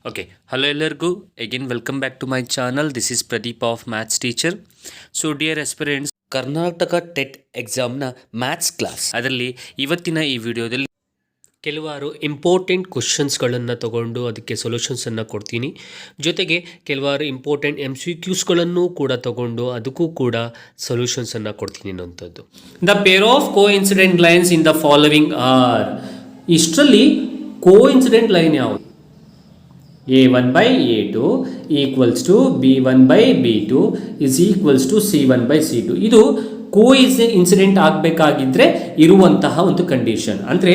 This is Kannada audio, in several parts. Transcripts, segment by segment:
Okay, hello ಎಲ್ಲರಿಗೂ again welcome back to my channel. This is Pradeep of Maths Teacher. So dear aspirants, Karnataka TET ಎಕ್ಸಾಮ್ನ ಮ್ಯಾಥ್ಸ್ ಕ್ಲಾಸ್ ಅದರಲ್ಲಿ ಇವತ್ತಿನ ಈ ವಿಡಿಯೋದಲ್ಲಿ ಕೆಲವಾರು ಇಂಪಾರ್ಟೆಂಟ್ ಕ್ವಶನ್ಸ್ಗಳನ್ನು ತಗೊಂಡು ಅದಕ್ಕೆ ಸೊಲ್ಯೂಷನ್ಸನ್ನು ಕೊಡ್ತೀನಿ. ಜೊತೆಗೆ ಕೆಲವಾರು ಇಂಪಾರ್ಟೆಂಟ್ MCQಸ್ಗಳನ್ನು ಕೂಡ ತಗೊಂಡು ಅದಕ್ಕೂ ಕೂಡ ಸೊಲ್ಯೂಷನ್ಸನ್ನು ಕೊಡ್ತೀನಿ ಅನ್ನೋಂಥದ್ದು. The pair of coincident lines in the following are. ಇಷ್ಟರಲ್ಲಿ ಕೋ ಇನ್ಸಿಡೆಂಟ್ ಲೈನ್ ಯಾವುದು? A1 by A2 equals to B1 by B2 is equals to C1 by C2. ಇದು ಕೋ ಇನ್ಸಿಡೆಂಟ್ ಆಗಬೇಕಾಗಿದ್ದರೆ ಇರುವಂತಹ ಒಂದು ಕಂಡೀಷನ್. ಅಂದರೆ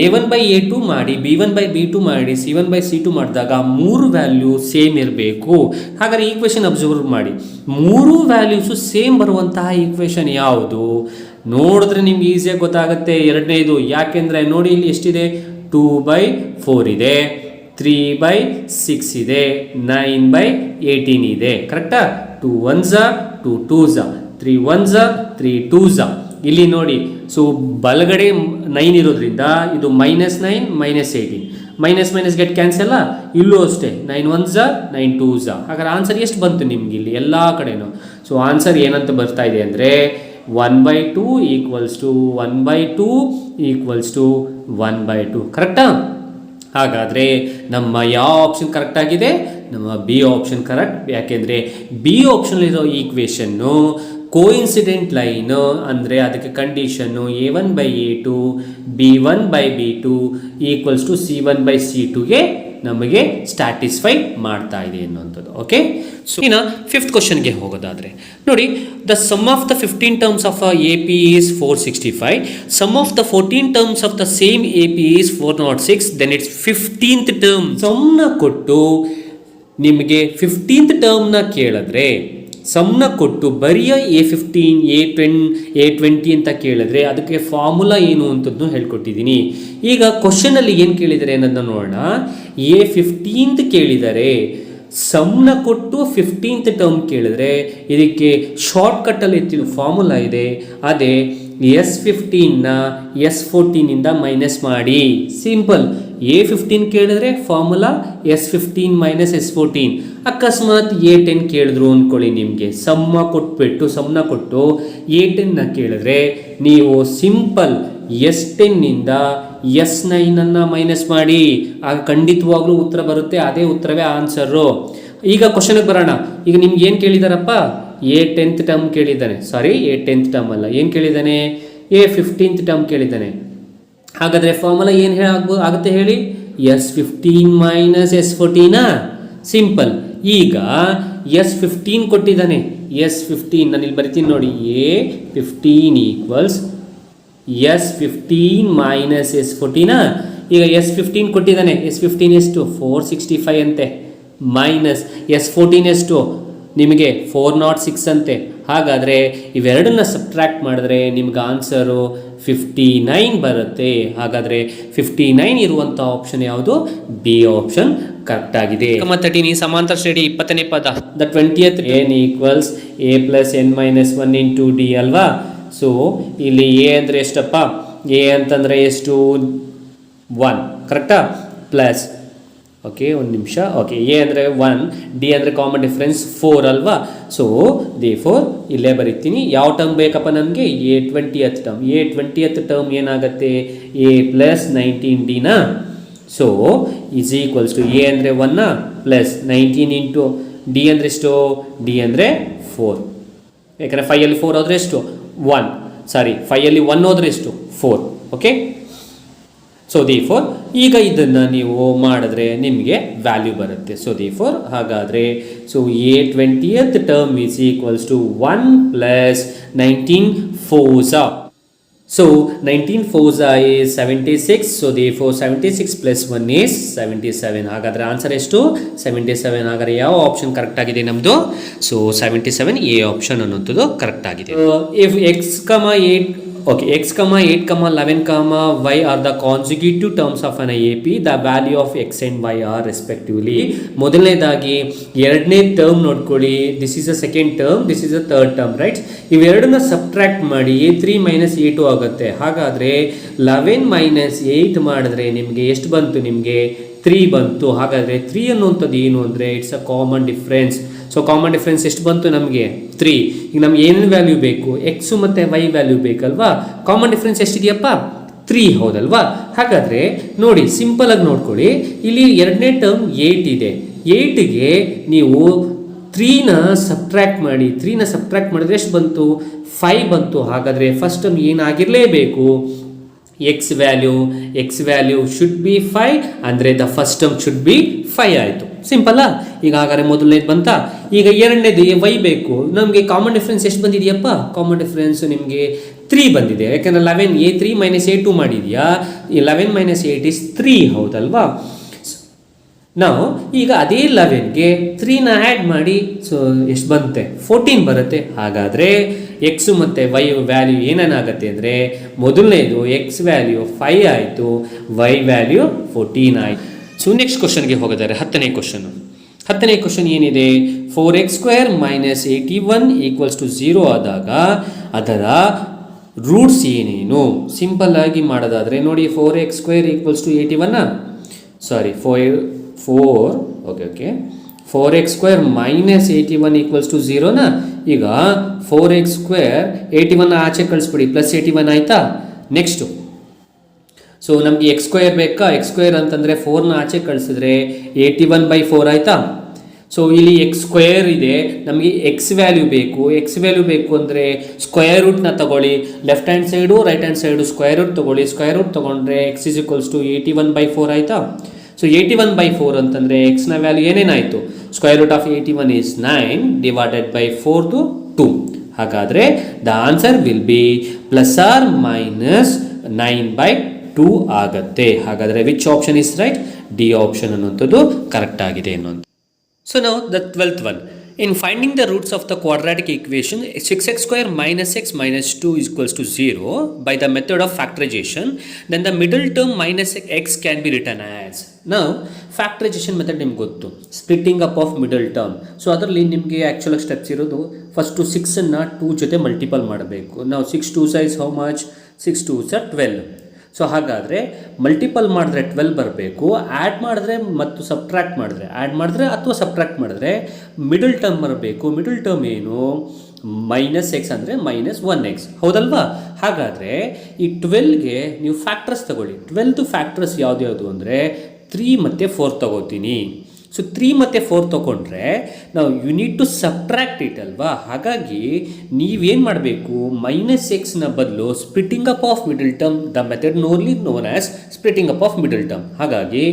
A1 by A2 ಮಾಡಿ B1 by B2 ಮಾಡಿ C1 by C2 ಮಾಡಿದಾಗ ಮೂರು ವ್ಯಾಲ್ಯೂ ಸೇಮ್ ಇರಬೇಕು. ಹಾಗಾದರೆ ಈಕ್ವೇಷನ್ ಅಬ್ಸರ್ವ್ ಮಾಡಿ, ಮೂರು ವ್ಯಾಲ್ಯೂಸು ಸೇಮ್ ಬರುವಂತಹ ಈಕ್ವೇಷನ್ ಯಾವುದು ನೋಡಿದ್ರೆ ನಿಮ್ಗೆ ಈಸಿಯಾಗಿ ಗೊತ್ತಾಗುತ್ತೆ. ಎರಡನೇದು ಯಾಕೆಂದರೆ ನೋಡಿ ಇಲ್ಲಿ ಎಷ್ಟಿದೆ, 2/4 ಇದೆ, 3/6 ಇದೆ, 9/18 ಇದೆ. ಕರೆಕ್ಟಾ? 2 1s 2 2s 3 1s 3 2s. ಇಲ್ಲಿ ನೋಡಿ, ಸೊ ಬಲಗಡೆ 9 ಇರೋದ್ರಿಂದ ಇದು -9 -18 ಮೈನಸ್ ಮೈನಸ್ ಗೆಟ್ ಕ್ಯಾನ್ಸಲ್. ಇಲ್ಲೂ ಅಷ್ಟೇ 9 1s 9 2s. ಹಾಗಾದ್ರೆ ಆನ್ಸರ್ ಎಷ್ಟು ಬಂತು ನಿಮ್ಗೆ ಇಲ್ಲಿ ಎಲ್ಲ ಕಡೆನೂ? ಸೊ ಆನ್ಸರ್ ಏನಂತ ಬರ್ತಾ ಇದೆ ಅಂದರೆ 1/2 ಈಕ್ವಲ್ಸ್ ಟು 1/2 ಈಕ್ವಲ್ಸ್ ಟು 1/2. ಕರೆಕ್ಟಾ? ಹಾಗಾದರೆ ನಮ್ಮ ಯಾವ ಆಪ್ಷನ್ ಕರೆಕ್ಟ್ ಆಗಿದೆ? ನಮ್ಮ ಬಿ ಆಪ್ಷನ್ ಕರೆಕ್ಟ್. ಯಾಕೆಂದರೆ ಬಿ ಆಪ್ಷನಲ್ಲಿರೋ ಈಕ್ವೇಷನ್ನು ಕೋಇನ್ಸಿಡೆಂಟ್ ಲೈನು ಅಂದರೆ ಅದಕ್ಕೆ condition A1 by A2 B1 by B2 equals to C1 by C2ಗೆ ನಮಗೆ ಸ್ಟ್ಯಾಟಿಸ್ಫೈ ಮಾಡ್ತಾ ಇದೆ ಅನ್ನುವಂಥದ್ದು. ಓಕೆ, ಸೊ ಇನ್ನು ಫಿಫ್ತ್ ಕ್ವಶನ್ಗೆ ಹೋಗೋದಾದರೆ ನೋಡಿ, the sum of the 15 terms of AP is 465, sum of the 14 terms of the same AP is 406, then it's 15th term. ಸಮ್ನ ಕೊಟ್ಟು ನಿಮಗೆ 15th ಟರ್ಮ್ನ ಕೇಳಿದ್ರೆ, ಸಮ್ನ ಕೊಟ್ಟು ಬರಿಯ A15 A20 ಅಂತ ಕೇಳಿದ್ರೆ ಅದಕ್ಕೆ ಫಾರ್ಮುಲಾ ಏನು ಅಂತದ್ದು ಹೇಳ್ಕೊಟ್ಟಿದ್ದೀನಿ. ಈಗ ಕ್ವಶನಲ್ಲಿ ಏನು ಕೇಳಿದರೆ ಅನ್ನೋದನ್ನ ನೋಡೋಣ. A15 ಕೇಳಿದರೆ, ಸಮ್ನ ಕೊಟ್ಟು 15th ಟರ್ಮ್ ಕೇಳಿದ್ರೆ ಇದಕ್ಕೆ ಶಾರ್ಟ್ಕಟ್ಟಲ್ಲಿ ಫಾರ್ಮುಲಾ ಇದೆ. ಅದೇ S15ನ S14ಇಂದ ಮೈನಸ್ ಮಾಡಿ. ಸಿಂಪಲ್. A15 ಕೇಳಿದ್ರೆ ಫಾರ್ಮುಲಾ S15 ಮೈನಸ್ S14. ಅಕಸ್ಮಾತ್ A10 ಕೇಳಿದ್ರು ಅಂದ್ಕೊಳ್ಳಿ, ನಿಮಗೆ ಸಮ್ನ ಕೊಟ್ಟು A10ನ ಕೇಳಿದ್ರೆ ನೀವು ಸಿಂಪಲ್ S10ನಿಂದ S9 ಮೈನಸ್ ಮಾಡಿ. ಆಗ ಖಂಡಿತವಾಗ್ಲೂ ಉತ್ತರ ಬರುತ್ತೆ. ಅದೇ ಉತ್ತರವೇ ಆನ್ಸರು. ಈಗ ಕ್ವಶನ್ಗೆ ಬರೋಣ. ಈಗ ನಿಮ್ಗೆ ಏನು ಕೇಳಿದಾರಪ್ಪ? A10th term ಕೇಳಿದ್ದಾನೆ. ಸಾರಿ, A10th ಟರ್ಮ್ ಅಲ್ಲ, ಏನು ಕೇಳಿದ್ದಾನೆ? A15th term ಕೇಳಿದ್ದಾನೆ. ಹಾಗಾದರೆ ಫಾರ್ಮುಲಾ ಏನು ಆಗುತ್ತೆ ಹೇಳಿ? S15 minus S14. ಸಿಂಪಲ್. ಈಗ S15 ಕೊಟ್ಟಿದ್ದಾನೆ. S15 ನಾನು ಇಲ್ಲಿ ಬರಿತೀನಿ ನೋಡಿ. A15 equals S15 minus S14. ಈಗ S15 ಕೊಟ್ಟಿದ್ದಾನೆ. S15 ಎಷ್ಟು? 465 ಅಂತೆ. ಮೈನಸ್ S14 ಎಷ್ಟು? ನಿಮಗೆ 406 ಅಂತೆ. ಹಾಗಾದರೆ ಇವೆರಡನ್ನ ಸಬ್ಟ್ರ್ಯಾಕ್ಟ್ ಮಾಡಿದ್ರೆ ನಿಮ್ಗೆ ಆನ್ಸರು 59 ಬರುತ್ತೆ. ಹಾಗಾದರೆ 59 ಇರುವಂಥ ಆಪ್ಷನ್ ಯಾವುದು? ಬಿ ಆಪ್ಷನ್ ಕರೆಕ್ಟ್ ಆಗಿದೆ. 13 ಸಮಾಂತರ ಶ್ರೇಣಿ 20ನೇ ಪದ. The 20th n equals A plus n minus 1 into D ಅಲ್ವಾ? ಸೊ ಇಲ್ಲಿ ಎ ಅಂದರೆ ಎಷ್ಟಪ್ಪ? ಎ ಅಂತಂದರೆ ಎಷ್ಟು? 1. ಕರೆಕ್ಟಾ? ಪ್ಲಸ್, ಓಕೆ ಒಂದು ನಿಮಿಷ. ಓಕೆ, ಎ ಅಂದರೆ 1, ಡಿ ಅಂದರೆ ಕಾಮನ್ ಡಿಫ್ರೆನ್ಸ್ 4 ಅಲ್ವಾ? ಸೊ ದೇರ್ಫೋರ್ ಇಲ್ಲೇ ಬರೀತೀನಿ. ಯಾವ ಟರ್ಮ್ ಬೇಕಪ್ಪ ನಮಗೆ? A20th term. A20th ಟರ್ಮ್ ಏನಾಗುತ್ತೆ? A plus 19D. So is equals to A ಅಂದರೆ 1 ಪ್ಲಸ್ 19 ಇಂಟು ಡಿ ಅಂದರೆ ಎಷ್ಟು? ಡಿ ಅಂದರೆ 4. ಯಾಕಂದರೆ 5ಅಲ್ಲಿ 4 ಹೋದರೆ ಎಷ್ಟು? 1. ಸಾರಿ, 5ಅಲ್ಲಿ 1 ಹೋದರೆ ಎಷ್ಟು? 4. ಓಕೆ, ಸೊ ದೇರ್ಫೋರ್ ಈಗ ಇದನ್ನು ನೀವು ಮಾಡಿದ್ರೆ ನಿಮಗೆ ವ್ಯಾಲ್ಯೂ ಬರುತ್ತೆ. ಸೊ ದೇರ್ಫೋರ್ ಹಾಗಾದರೆ so A20th term is equals to 1 plus 19 4s. So 19 4s is 76. So therefore 76 plus 1 is 77. ಹಾಗಾದರೆ ಆನ್ಸರ್ ಎಷ್ಟು? 77. ಹಾಗಾದರೆ ಯಾವ ಆಪ್ಷನ್ ಕರೆಕ್ಟ್ ಆಗಿದೆ ನಮ್ಮದು? ಸೊ 77 ಎ ಆಪ್ಷನ್ ಅನ್ನೋಂಥದ್ದು ಕರೆಕ್ಟ್ ಆಗಿದೆ. If x, 8 Okay, x, 8, 11, y are the consecutive terms of an AP. The value of x and y are respectively. ಮೊದಲನೇದಾಗಿ ಎರಡನೇ ಟರ್ಮ್ ನೋಡ್ಕೊಳ್ಳಿ. This is a second term, this is a third term, right? ಇವೆರಡನ್ನ ಸಬ್ಟ್ರಾಕ್ಟ್ ಮಾಡಿ a3 ಮೈನಸ್ a2 ಆಗುತ್ತೆ. ಹಾಗಾದರೆ 11 ಮೈನಸ್ 8 ಮಾಡಿದ್ರೆ ನಿಮಗೆ ಎಷ್ಟು ಬಂತು? ನಿಮಗೆ 3 ಬಂತು. ಹಾಗಾದರೆ 3 ಅನ್ನುವಂಥದ್ದು ಏನು ಅಂದರೆ it's a common difference. So common difference ಎಷ್ಟು ಬಂತು? ನಮಗೆ 3. ಈಗ ನಮ್ಗೆ ಏನೇನು ವ್ಯಾಲ್ಯೂ ಬೇಕು? ಎಕ್ಸು ಮತ್ತು ವೈ ವ್ಯಾಲ್ಯೂ ಬೇಕಲ್ವಾ? ಕಾಮನ್ ಡಿಫ್ರೆನ್ಸ್ ಎಷ್ಟಿದೆಯಪ್ಪ? 3 ಹೌದಲ್ವಾ? ಹಾಗಾದರೆ ನೋಡಿ, ಸಿಂಪಲ್ ಆಗಿ ನೋಡ್ಕೊಳ್ಳಿ. ಇಲ್ಲಿ ಎರಡನೇ ಟರ್ಮ್ 8 ಇದೆ. 8ಗೆ ನೀವು 3ನ ಸಬ್ಟ್ರಾಕ್ಟ್ ಮಾಡಿ. 3ನ ಸಬ್ಟ್ರಾಕ್ಟ್ ಮಾಡಿದ್ರೆ ಎಷ್ಟು ಬಂತು? 5 ಬಂತು. ಹಾಗಾದರೆ ಫಸ್ಟ್ ಟರ್ಮ್ ಏನಾಗಿರಲೇಬೇಕು? ಎಕ್ಸ್ ವ್ಯಾಲ್ಯೂ ಶುಡ್ ಬಿ 5, ಅಂದರೆ the first term should be 5 ಆಯಿತು. ಸಿಂಪಲ್ಲಾ? ಈಗ ಹಾಗಾದರೆ ಮೊದಲನೇದು ಬಂತಾ? ಈಗ ಎರಡನೇದು ವೈ ಬೇಕು. ನಮಗೆ ಕಾಮನ್ ಡಿಫ್ರೆನ್ಸ್ ಎಷ್ಟು ಬಂದಿದೆಯಪ್ಪ? ಕಾಮನ್ ಡಿಫ್ರೆನ್ಸ್ ನಿಮಗೆ 3 ಬಂದಿದೆ. ಯಾಕೆಂದರೆ 11 a3 minus a2 ಮಾಡಿದೆಯಾ? 11 minus 8 is 3 ಹೌದಲ್ವಾ? ನಾವು ಈಗ ಅದೇ 11ಗೆ 3ನ ಆ್ಯಡ್ ಮಾಡಿ. ಸೊ ಎಷ್ಟು ಬರುತ್ತೆ? 14 ಬರುತ್ತೆ. ಹಾಗಾದರೆ ಎಕ್ಸು ಮತ್ತು ವೈ ವ್ಯಾಲ್ಯೂ ಏನೇನಾಗುತ್ತೆ ಅಂದರೆ ಮೊದಲನೇದು ಎಕ್ಸ್ ವ್ಯಾಲ್ಯೂ 5 ಆಯಿತು, ವೈ ವ್ಯಾಲ್ಯೂ 14 ಆಯಿತು. ಸೊ ನೆಕ್ಸ್ಟ್ ಕ್ವಶನ್ಗೆ ಹೋಗಿದ್ದಾರೆ. 10ನೇ ಕ್ವಶನ್ ಏನಿದೆ? 4x² ಮೈನಸ್ 81 ಈಕ್ವಲ್ಸ್ ಟು 0 ಆದಾಗ ಅದರ ರೂಟ್ಸ್ ಏನೇನು? ಸಿಂಪಲ್ ಆಗಿ ಮಾಡೋದಾದರೆ ನೋಡಿ, 4x² equals to 81 4x² minus 81 equals to 0ನ. ಈಗ 4x² 81 ಆಚೆ ಕಳಿಸ್ಬಿಡಿ, ಪ್ಲಸ್ 81 ಆಯಿತಾ? ನೆಕ್ಸ್ಟು ಸೊ ನಮಗೆ x² ಬೇಕಾ? x² ಅಂತಂದರೆ 4ನ ಆಚೆ ಕಳಿಸಿದ್ರೆ 81/4 ಆಯಿತಾ? ಸೊ ಇಲ್ಲಿ x² ಇದೆ, ನಮಗೆ ಎಕ್ಸ್ ವ್ಯಾಲ್ಯೂ ಬೇಕು ಅಂದರೆ ಸ್ಕ್ವೇರ್ ರೂಟ್ನ ತಗೊಳ್ಳಿ. Left hand side right hand side square root ತಗೊಳ್ಳಿ. ಸ್ಕ್ವೇರ್ ರೂಟ್ ತೊಗೊಂಡ್ರೆ x ಇಸ್ ಈಕ್ವಲ್ಸ್ ಟು 81/4 ಆಯಿತಾ? ಸೊ 81/4 ಅಂತಂದರೆ ಎಕ್ಸ್ನ ವ್ಯಾಲ್ಯೂ ಏನೇನಾಯಿತು? Square root of 81 is 9 divided by 4 to 2. ಹಾಗಾದರೆ the answer will be plus or minus 9/2 ಆಗುತ್ತೆ. ಹಾಗಾದರೆ which option is right? D option ಅನ್ನುವಂಥದ್ದು ಕರೆಕ್ಟ್ ಆಗಿದೆ ಅನ್ನೋದು. So now the 12th one. In finding the roots of the quadratic equation 6x² minus x minus 2 is equals to 0 by the method of factorization, then the middle term minus x can be written as. Now factorization method ನಿಮ್ಗೆ ಗೊತ್ತು, splitting up of middle term. So ಅದರಲ್ಲಿ ನಿಮಗೆ ಆ್ಯಕ್ಚುಲ್ ಸ್ಟೆಪ್ಸ್ ಇರೋದು, ಫಸ್ಟು 6ಅನ್ನು 2 ಜೊತೆ ಮಲ್ಟಿಪಲ್ ಮಾಡಬೇಕು. ನಾವು 6 2s is how much? 6 2s are 12. So ಹಾಗಾದರೆ ಮಲ್ಟಿಪಲ್ ಮಾಡಿದ್ರೆ 12 ಬರಬೇಕು. ಆ್ಯಡ್ ಮಾಡಿದ್ರೆ ಮತ್ತು ಸಬ್ಟ್ರಾಕ್ಟ್ ಮಾಡಿದ್ರೆ, ಆ್ಯಡ್ ಮಾಡಿದ್ರೆ ಅಥವಾ ಸಬ್ಟ್ರಾಕ್ಟ್ ಮಾಡಿದ್ರೆ ಮಿಡಲ್ ಟರ್ಮ್ ಬರಬೇಕು. ಮಿಡಲ್ ಟರ್ಮ್ ಏನು? ಮೈನಸ್ ಎಕ್ಸ್ ಅಂದರೆ -1x ಹೌದಲ್ವಾ? ಹಾಗಾದರೆ ಈ 12ಗೆ ನೀವು ಫ್ಯಾಕ್ಟರ್ಸ್ ತಗೊಳ್ಳಿ. 12 ಫ್ಯಾಕ್ಟರ್ಸ್ ಯಾವ್ದು ಅಂದರೆ 3 ಮತ್ತು 4 ತಗೋತೀನಿ. ಸೊ 3 ಮತ್ತು 4 ತೊಗೊಂಡ್ರೆ ನಾವು you need to subtract it ಅಲ್ವಾ? ಹಾಗಾಗಿ ನೀವೇನು ಮಾಡಬೇಕು? -xನ ಬದಲು splitting up of middle term, the method only known as splitting up of middle term. ಹಾಗಾಗಿ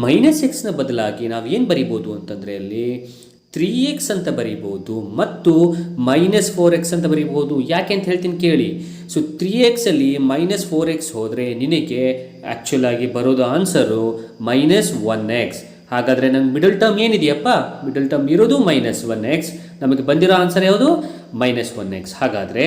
-xನ ಬದಲಾಗಿ ನಾವು ಏನು ಬರಿಬೋದು ಅಂತಂದರೆ ಅಲ್ಲಿ 3x ಅಂತ ಬರಿಬೋದು ಮತ್ತು -4x ಅಂತ ಬರಿಬೋದು. ಯಾಕೆ ಅಂತ ಹೇಳ್ತೀನಿ ಕೇಳಿ. ಸೊ 3xಲ್ಲಿ -4x ಹೋದರೆ ನಿನಗೆ ಆ್ಯಕ್ಚುಲಾಗಿ ಬರೋದು ಆನ್ಸರು -1x. ಹಾಗಾದರೆ ನಂಗೆ ಮಿಡಲ್ ಟರ್ಮ್ ಏನಿದೆಯಪ್ಪ? ಮಿಡಲ್ ಟರ್ಮ್ ಇರೋದು -1x. ನಮಗೆ ಬಂದಿರೋ ಆನ್ಸರ್ ಯಾವುದು? -1x. ಹಾಗಾದರೆ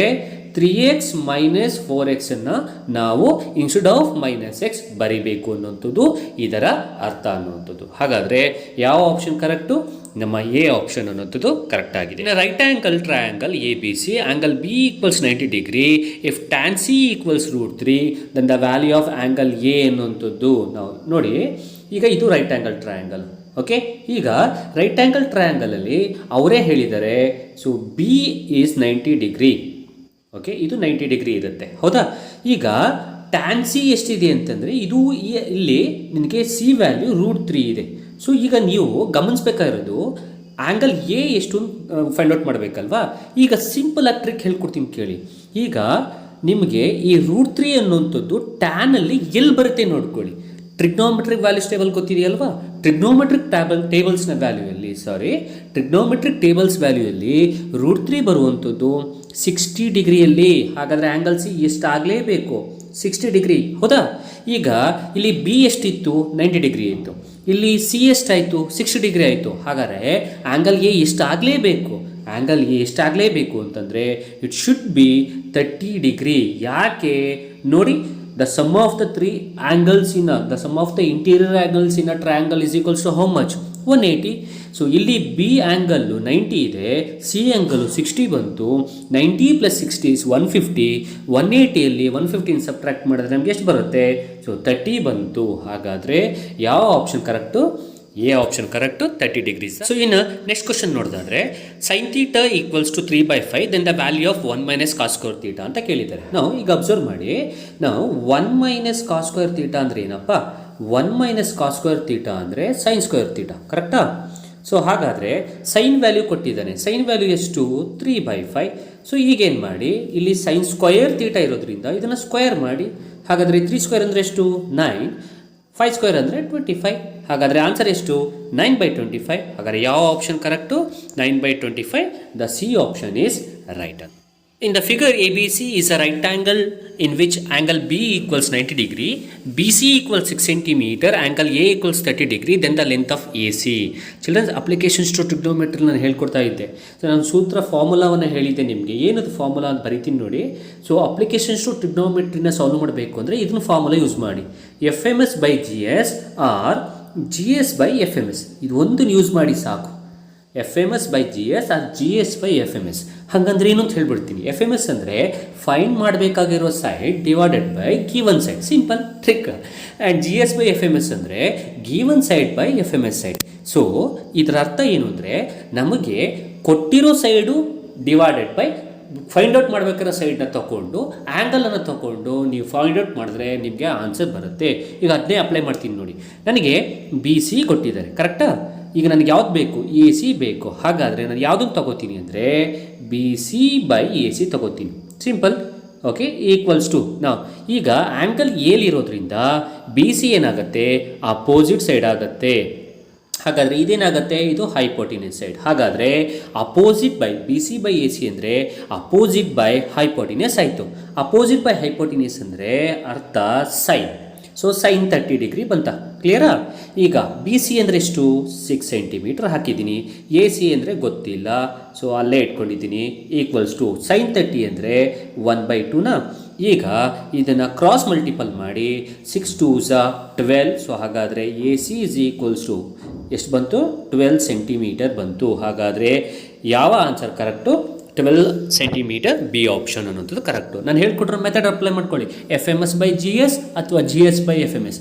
3x minus 4x ಅನ್ನು ನಾವು ಇನ್ಸ್ಟೆಡ್ ಆಫ್ -x ಬರಿಬೇಕು ಅನ್ನುವಂಥದ್ದು ಇದರ ಅರ್ಥ ಅನ್ನುವಂಥದ್ದು. ಹಾಗಾದರೆ ಯಾವ ಆಪ್ಷನ್ ಕರೆಕ್ಟು? ನಮ್ಮ ಎ ಆಪ್ಷನ್ ಅನ್ನೋಂಥದ್ದು ಕರೆಕ್ಟ್ ಆಗಿದೆ. Right angle triangle A B C, angle B equals 90 degree, if tan C equals √3, then the value of angle A ಅನ್ನುವಂಥದ್ದು ನಾವು ನೋಡಿ. ಈಗ ಇದು ರೈಟ್ ಆ್ಯಂಗಲ್ ಟ್ರಯಾಂಗಲ್. ಓಕೆ, ಈಗ ರೈಟ್ ಆ್ಯಂಗಲ್ ಟ್ರಯಾಂಗಲಲ್ಲಿ ಅವರೇ ಹೇಳಿದ್ದಾರೆ, so B is 90 degree. Okay, ಇದು 90 ಡಿಗ್ರಿ ಇರುತ್ತೆ ಹೌದಾ. ಈಗ ಟ್ಯಾನ್ ಸಿ ಎಷ್ಟಿದೆ ಅಂತಂದರೆ ಇದು ಇಲ್ಲಿ ನಿನಗೆ ಸಿ ವ್ಯಾಲ್ಯೂ √3 ಇದೆ. ಸೊ ಈಗ ನೀವು ಗಮನಿಸಬೇಕಾಗಿರೋದು ಆ್ಯಂಗಲ್ ಎ ಎಷ್ಟು ಫೈಂಡ್ ಔಟ್ ಮಾಡಬೇಕಲ್ವಾ. ಈಗ ಸಿಂಪಲ್ ಆಗಿ ಟ್ರಿಕ್ ಹೇಳ್ಕೊಡ್ತೀನಿ ಕೇಳಿ. ಈಗ ನಿಮಗೆ ಈ √3 ಅನ್ನುವಂಥದ್ದು ಟ್ಯಾನಲ್ಲಿ ಎಲ್ಲಿ ಬರುತ್ತೆ ನೋಡ್ಕೊಳ್ಳಿ. ಟ್ರಿಗ್ನೋಮೆಟ್ರಿಕ್ ವ್ಯಾಲ್ಯೂಸ್ ಟೇಬಲ್ ಗೊತ್ತಿದೆಯಲ್ವಾ? ಟ್ರಿಗ್ನೋಮೆಟ್ರಿಕ್ ಟೇಬಲ್ಸ್ನ ವ್ಯಾಲ್ಯೂಯಲ್ಲಿ ಟ್ರಿಗ್ನೋಮೆಟ್ರಿಕ್ ಟೇಬಲ್ಸ್ ವ್ಯಾಲ್ಯೂಯಲ್ಲಿ √3 ಬರುವಂಥದ್ದು 60 ಡಿಗ್ರಿಯಲ್ಲಿ. ಹಾಗಾದರೆ ಆ್ಯಂಗಲ್ ಸಿ ಎಷ್ಟಾಗಲೇಬೇಕು? 60 ಡಿಗ್ರಿ ಹೌದಾ. ಈಗ ಇಲ್ಲಿ ಬಿ ಎಷ್ಟಿತ್ತು? 90 ಡಿಗ್ರಿ ಇತ್ತು. ಇಲ್ಲಿ ಸಿ ಎಷ್ಟಾಯಿತು? 60 ಡಿಗ್ರಿ ಆಯಿತು. ಹಾಗಾದರೆ ಆ್ಯಂಗಲ್ ಎ ಎಷ್ಟಾಗಲೇಬೇಕು? ಆ್ಯಂಗಲ್ ಎ ಎಷ್ಟಾಗಲೇಬೇಕು ಅಂತಂದರೆ ಇಟ್ ಶುಡ್ ಬಿ 30 ಡಿಗ್ರಿ. ಯಾಕೆ ನೋಡಿ, the sum of the sum of the interior angles in a triangle is equals to how much 180. So ಇಲ್ಲಿ ಬಿ ಆ್ಯಂಗಲ್ಲು 90 ಇದೆ, ಸಿ ಆ್ಯಂಗಲ್ಲು 60 ಬಂತು. 90 + 60 is 150. 180ಯಲ್ಲಿ 115 ಸಬ್ಟ್ರಾಕ್ಟ್ ಮಾಡಿದ್ರೆ ನಮ್ಗೆ ಎಷ್ಟು ಬರುತ್ತೆ? ಸೊ 30 ಬಂತು. ಹಾಗಾದರೆ ಯಾವ option correct? A option correct, 30 degrees. So ಇನ್ನು ನೆಕ್ಸ್ಟ್ ಕ್ವಶನ್ ನೋಡಿದ್ರೆ sin θ = 3/5 then the value of 1 - cos square θ ಅಂತ ಕೇಳಿದ್ದಾರೆ. ನಾವು ಈಗ ಅಬ್ಸರ್ವ್ ಮಾಡಿ, ನಾವು 1 - cos ಸ್ಕ್ವೇರ್ θ ಅಂದರೆ ಏನಪ್ಪ? 1 - cos ಸ್ಕ್ವೇರ್ θ ಅಂದರೆ sin ಸ್ಕ್ವೇರ್ θ, ಕರೆಕ್ಟಾ? ಸೊ ಹಾಗಾದರೆ ಸೈನ್ ವ್ಯಾಲ್ಯೂ ಕೊಟ್ಟಿದ್ದಾನೆ. ಸೈನ್ ವ್ಯಾಲ್ಯೂ ಎಷ್ಟು? 3/5. ಸೊ ಈಗೇನು ಮಾಡಿ, ಇಲ್ಲಿ sin ಸ್ಕ್ವೇರ್ θ ಇರೋದ್ರಿಂದ ಇದನ್ನು ಸ್ಕ್ವೇರ್ ಮಾಡಿ. ಹಾಗಾದರೆ 3 ಸ್ಕ್ವೇರ್ ಅಂದರೆ ಎಷ್ಟು? 9. 5 ಸ್ಕ್ವೇರ್ ಅಂದರೆ 25. ಹಾಗಾದರೆ ಆನ್ಸರ್ ಎಷ್ಟು? 9/25. ಹಾಗಾದರೆ ಯಾವ option correct? 9/25. The C option is right. In the figure, ABC is a right angle in which angle B equals 90 degree, BC equals 6 cm, angle A equals 30 degree, then the length of AC. Children's, applications to trigonometry ನಾನು ಹೇಳ್ಕೊಡ್ತಾ ಇದ್ದೆ. ಸೊ ನಾನು ಸೂತ್ರ ಫಾರ್ಮುಲಾವನ್ನು ಹೇಳಿದ್ದೆ ನಿಮಗೆ. ಏನದು ಫಾರ್ಮುಲಾ ಅಂತ ಬರಿತೀನಿ ನೋಡಿ. ಸೊ ಅಪ್ಲಿಕೇಶನ್ಸ್ ಟು ಟ್ರಿಗ್ನೋಮೆಟ್ರಿನ ಸಾಲ್ವ್ ಮಾಡಬೇಕು ಅಂದರೆ ಇದನ್ನು ಫಾರ್ಮುಲಾ ಯೂಸ್ ಮಾಡಿ. FMS/GS R GS by FMS. ಇದು ಒಂದು ಯೂಸ್ ಮಾಡಿ ಸಾಕು. FMS/GS R GS by FMS. ಹಾಗಂದ್ರೆ ಏನು ಅಂತ ಹೇಳ್ಬಿಡ್ತೀನಿ. FMS ಅಂದರೆ ಫೈಂಡ್ ಮಾಡಬೇಕಾಗಿರೋ side divided by given side, simple trick. And GS by FMS ಅಂದರೆ given side by FMS side. So ಇದರ ಅರ್ಥ ಏನು ಅಂದರೆ, ನಮಗೆ ಕೊಟ್ಟಿರೋ side divided by find out ಮಾಡಬೇಕಾದ ಸೈಡನ್ನ ತೊಗೊಂಡು ಆ್ಯಂಗಲನ್ನು ತೊಗೊಂಡು ನೀವು ಫೈಂಡ್ ಔಟ್ ಮಾಡಿದ್ರೆ ನಿಮಗೆ ಆನ್ಸರ್ ಬರುತ್ತೆ. ಈಗ ಅದನ್ನೇ ಅಪ್ಲೈ ಮಾಡ್ತೀನಿ ನೋಡಿ. ನನಗೆ BC ಕೊಟ್ಟಿದ್ದಾರೆ, ಕರೆಕ್ಟಾ? ಈಗ ನನಗೆ ಯಾವ್ದು ಬೇಕು? AC ಬೇಕು. ಹಾಗಾದರೆ ನಾನು ಯಾವುದನ್ನು ತೊಗೋತೀನಿ ಅಂದರೆ BC/AC ತೊಗೋತೀನಿ, ಸಿಂಪಲ್. ಓಕೆ, ಈಕ್ವಲ್ಸ್ ಟು ನಾವು ಈಗ ಆ್ಯಂಗಲ್ ಏಲಿರೋದ್ರಿಂದ BC ಏನಾಗುತ್ತೆ? ಅಪೋಸಿಟ್ ಸೈಡ್ ಆಗುತ್ತೆ. ಹಾಗಾದರೆ ಇದೇನಾಗುತ್ತೆ? ಇದು ಹೈಪೋಟಿನಸ್ ಸೈಡ್. ಹಾಗಾದರೆ ಅಪೋಸಿಟ್ ಬೈ BC/AC ಅಂದರೆ ಅಪೋಸಿಟ್ ಬೈ ಹೈಪೋಟಿನಸ್ ಆಯಿತು. ಅಪೋಸಿಟ್ ಬೈ ಹೈಪೋಟಿನಸ್ ಅಂದರೆ ಅರ್ಥ ಸೈನ್. ಸೊ ಸೈನ್ 30 ಡಿಗ್ರಿ ಬಂತ, ಕ್ಲಿಯರಾ? ಈಗ BC ಅಂದರೆ ಎಷ್ಟು? 6 ಸೆಂಟಿಮೀಟರ್ ಹಾಕಿದ್ದೀನಿ. AC ಅಂದರೆ ಗೊತ್ತಿಲ್ಲ, ಸೊ ಅಲ್ಲೇ ಇಟ್ಕೊಂಡಿದ್ದೀನಿ. ಈಕ್ವಲ್ಸ್ ಟು ಸೈನ್ 30 ಅಂದರೆ 1/2ನ. ಈಗ ಇದನ್ನು ಕ್ರಾಸ್ ಮಲ್ಟಿಪಲ್ ಮಾಡಿ 6 2s 12. ಸೊ ಹಾಗಾದರೆ AC ಇಸ್ ಈಕ್ವಲ್ಸ್ ಟು ಎಷ್ಟು ಬಂತು? 12 ಸೆಂಟಿಮೀಟರ್ ಬಂತು. ಹಾಗಾದರೆ ಯಾವ answer correct? 12 centimetre, B option ಅನ್ನೋಂಥದ್ದು ಕರೆಕ್ಟು. ನಾನು ಹೇಳ್ಕೊಟ್ರೆ ಮೆಥಡ್ ಅಪ್ಲೈ ಮಾಡ್ಕೊಳ್ಳಿ. FMS/GS ಅಥವಾ GS/FMS.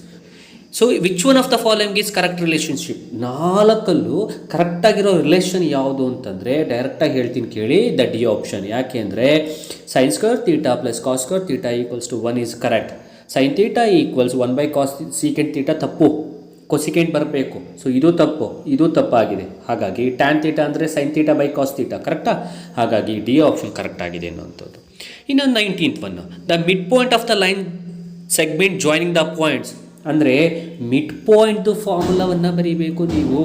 So which one of the following is correct relationship? ನಾಲ್ಕಲ್ಲೂ ಕರೆಕ್ಟಾಗಿರೋ ರಿಲೇಷನ್ ಯಾವುದು ಅಂತಂದರೆ ಡೈರೆಕ್ಟಾಗಿ ಹೇಳ್ತೀನಿ ಕೇಳಿ, ದ ಡಿ ಆಪ್ಷನ್. ಯಾಕೆ ಅಂದರೆ sin square θ + cos square θ = 1 is correct. sin θ = 1/cos secant θ ತಪ್ಪು, ಕೊಸಿಕೆಂಟ್ ಬರಬೇಕು. ಸೊ ಇದು ತಪ್ಪು, ಇದು ತಪ್ಪಾಗಿದೆ. ಹಾಗಾಗಿ ಟ್ಯಾನ್ θ ಅಂದರೆ sin θ / cos θ, ಕರೆಕ್ಟಾ? ಹಾಗಾಗಿ ಡಿ ಆಪ್ಷನ್ ಕರೆಕ್ಟ್ ಆಗಿದೆ ಅನ್ನೋಂಥದ್ದು. ಇನ್ನು 19th one, the mid point of the line segment joining the points. ಅಂದರೆ ಮಿಡ್ ಪಾಯಿಂಟ್ದು ಫಾರ್ಮುಲಾವನ್ನು ಬರೀಬೇಕು ನೀವು.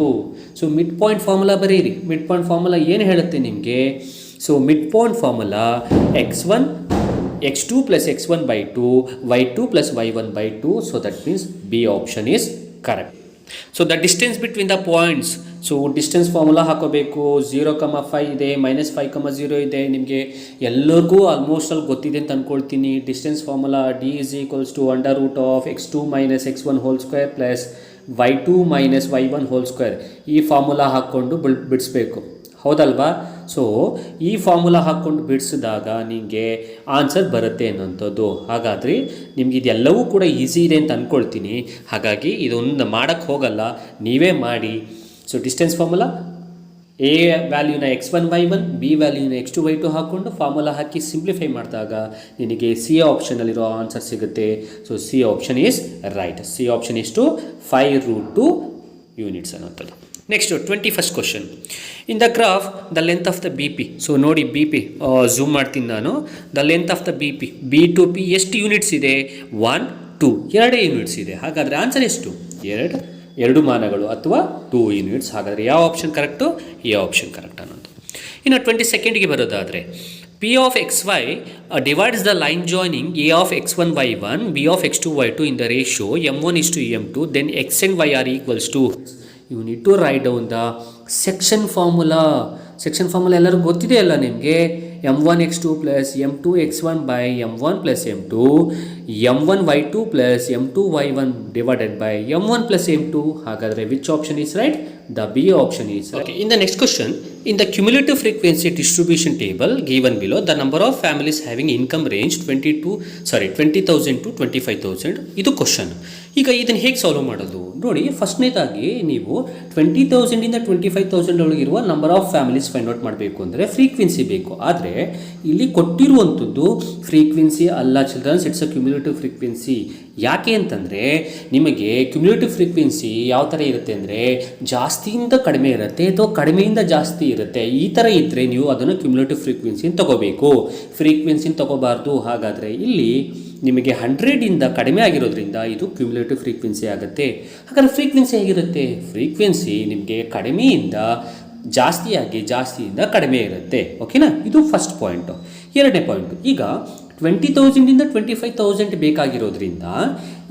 ಸೊ ಮಿಡ್ ಪಾಯಿಂಟ್ ಫಾರ್ಮುಲಾ ಬರೀರಿ. ಮಿಡ್ ಪಾಯಿಂಟ್ ಫಾರ್ಮುಲಾ ಏನು ಹೇಳುತ್ತೆ ನಿಮಗೆ? So mid point formula x1 x2 + x1/2 y2 + y1/2. So that means B option is correct. So the distance between the points. So distance formula ಹಾಕೋಬೇಕು. 0,5 ಇದೆ, -5,0 ಇದೆ. ನಿಮಗೆ ಎಲ್ಲರಿಗೂ ಆಲ್ಮೋಸ್ಟ್ ಅಲ್ಲಿ ಗೊತ್ತಿದೆ ಅಂತ ಅಂದ್ಕೊಳ್ತೀನಿ. Distance formula D = √(x2 - x1) + y2 - y1). ಈ ಫಾರ್ಮುಲಾ ಹಾಕ್ಕೊಂಡು ಬಿಡಿಸ್ಬೇಕು, ಹೌದಲ್ವಾ? ಸೊ ಈ ಫಾರ್ಮುಲಾ ಹಾಕ್ಕೊಂಡು ಬಿಡಿಸಿದಾಗ ನಿಮಗೆ ಆನ್ಸರ್ ಬರುತ್ತೆ ಅನ್ನೋಂಥದ್ದು. ಹಾಗಾದರೆ ನಿಮ್ಗೆ ಇದೆಲ್ಲವೂ ಕೂಡ ಈಸಿ ಇದೆ ಅಂತ ಅಂದ್ಕೊಳ್ತೀನಿ. ಹಾಗಾಗಿ ಇದೊಂದು ಮಾಡೋಕ್ಕೆ ಹೋಗಲ್ಲ, ನೀವೇ ಮಾಡಿ. So distance formula A ವ್ಯಾಲ್ಯೂನ x1 y1, B ವ್ಯಾಲ್ಯೂನ x2 y2 ಹಾಕ್ಕೊಂಡು ಫಾರ್ಮುಲಾ ಹಾಕಿ ಸಿಂಪ್ಲಿಫೈ ಮಾಡಿದಾಗ ನಿನಗೆ ಸಿ ಆಪ್ಷನಲ್ಲಿರೋ ಆನ್ಸರ್ ಸಿಗುತ್ತೆ. So C option is right. C option ಇಷ್ಟು 5√2 ಯೂನಿಟ್ಸ್ ಅನ್ನೋಂಥದ್ದು. Next 21st question. In the graph the length of the BP. So ನೋಡಿ BP ಝೂಮ್ ಮಾಡ್ತೀನಿ ನಾನು. The length of the BP B to P ಎಷ್ಟು ಯೂನಿಟ್ಸ್ ಇದೆ? 1 2 2 ಯೂನಿಟ್ಸ್ ಇದೆ. ಹಾಗಾದರೆ ಆನ್ಸರ್ ಎಷ್ಟು? 2 ಮಾನಗಳು ಅಥವಾ 2 ಯೂನಿಟ್ಸ್. ಹಾಗಾದರೆ ಯಾವ ಆಪ್ಷನ್ ಕರೆಕ್ಟು? ಈ ಆಪ್ಷನ್ ಕರೆಕ್ಟ್ ಅನ್ನೋದು. ಇನ್ನು 22nd ಬರೋದಾದರೆ P of xy divides the line joining A of x1 y1 B of x2 y2 in the ratio m1:m2. Then x and y are equals to, you need to write down the section formula. Section formula ಎಲ್ಲರಿಗೂ ಗೊತ್ತಿದೆಯಲ್ಲ ನಿಮಗೆ, m1x2 plus m2x1 by m1 plus m2, m1y2 plus m2y1 divided by m1 plus m2. ಹಾಗಾದರೆ which option is right? The B option is right. Okay. In the next question, in the cumulative frequency distribution table given below, the number of families having income range 20,000 to 25,000. ಇದು ಕ್ವಶನ್. ಈಗ ಇದನ್ನು ಹೇಗೆ ಸಾಲ್ವ್ ಮಾಡೋದು ನೋಡಿ. ಫಸ್ಟ್ನೇದಾಗಿ ನೀವು 20,000 ಇಂದ 25,000 ಒಳಗಿರುವ number of families find out ಮಾಡಬೇಕು ಅಂದರೆ ಫ್ರೀಕ್ವೆನ್ಸಿ ಬೇಕು. ಆದರೆ ಇಲ್ಲಿ ಕೊಟ್ಟಿರುವಂಥದ್ದು ಫ್ರೀಕ್ವೆನ್ಸಿ ಅಲ್ಲ childrens, it's a cumulative frequency. ಯಾಕೆ ಅಂತಂದರೆ ನಿಮಗೆ ಕ್ಯುಮ್ಯುಲೇಟಿವ್ ಫ್ರೀಕ್ವೆನ್ಸಿ ಯಾವ ಥರ ಇರುತ್ತೆ ಅಂದರೆ ಜಾಸ್ತಿಯಿಂದ ಕಡಿಮೆ ಇರುತ್ತೆ ಅಥವಾ ಕಡಿಮೆಯಿಂದ ಜಾಸ್ತಿ ಇರುತ್ತೆ. ಈ ಥರ ಇದ್ದರೆ ನೀವು ಅದನ್ನು ಕ್ಯುಮ್ಯುಲೇಟಿವ್ ಫ್ರೀಕ್ವೆನ್ಸಿನ ತೊಗೋಬೇಕು, ಫ್ರೀಕ್ವೆನ್ಸಿನ ತೊಗೋಬಾರ್ದು. ಹಾಗಾದರೆ ಇಲ್ಲಿ ನಿಮಗೆ 100ಇಂದ ಕಡಿಮೆ ಆಗಿರೋದ್ರಿಂದ ಇದು ಕ್ಯುಮ್ಯುಲೇಟಿವ್ ಫ್ರೀಕ್ವೆನ್ಸಿ ಆಗುತ್ತೆ. ಹಾಗಾದರೆ ಫ್ರೀಕ್ವೆನ್ಸಿ ಹೇಗಿರುತ್ತೆ? ಫ್ರೀಕ್ವೆನ್ಸಿ ನಿಮಗೆ ಕಡಿಮೆಯಿಂದ ಜಾಸ್ತಿಯಾಗಿ ಜಾಸ್ತಿಯಿಂದ ಕಡಿಮೆ ಇರುತ್ತೆ. ಓಕೆನಾ? ಇದು ಫಸ್ಟ್ ಪಾಯಿಂಟು. ಎರಡನೇ ಪಾಯಿಂಟು, ಈಗ 20,000 ಇಂದ 25,000 ಬೇಕಾಗಿರೋದ್ರಿಂದ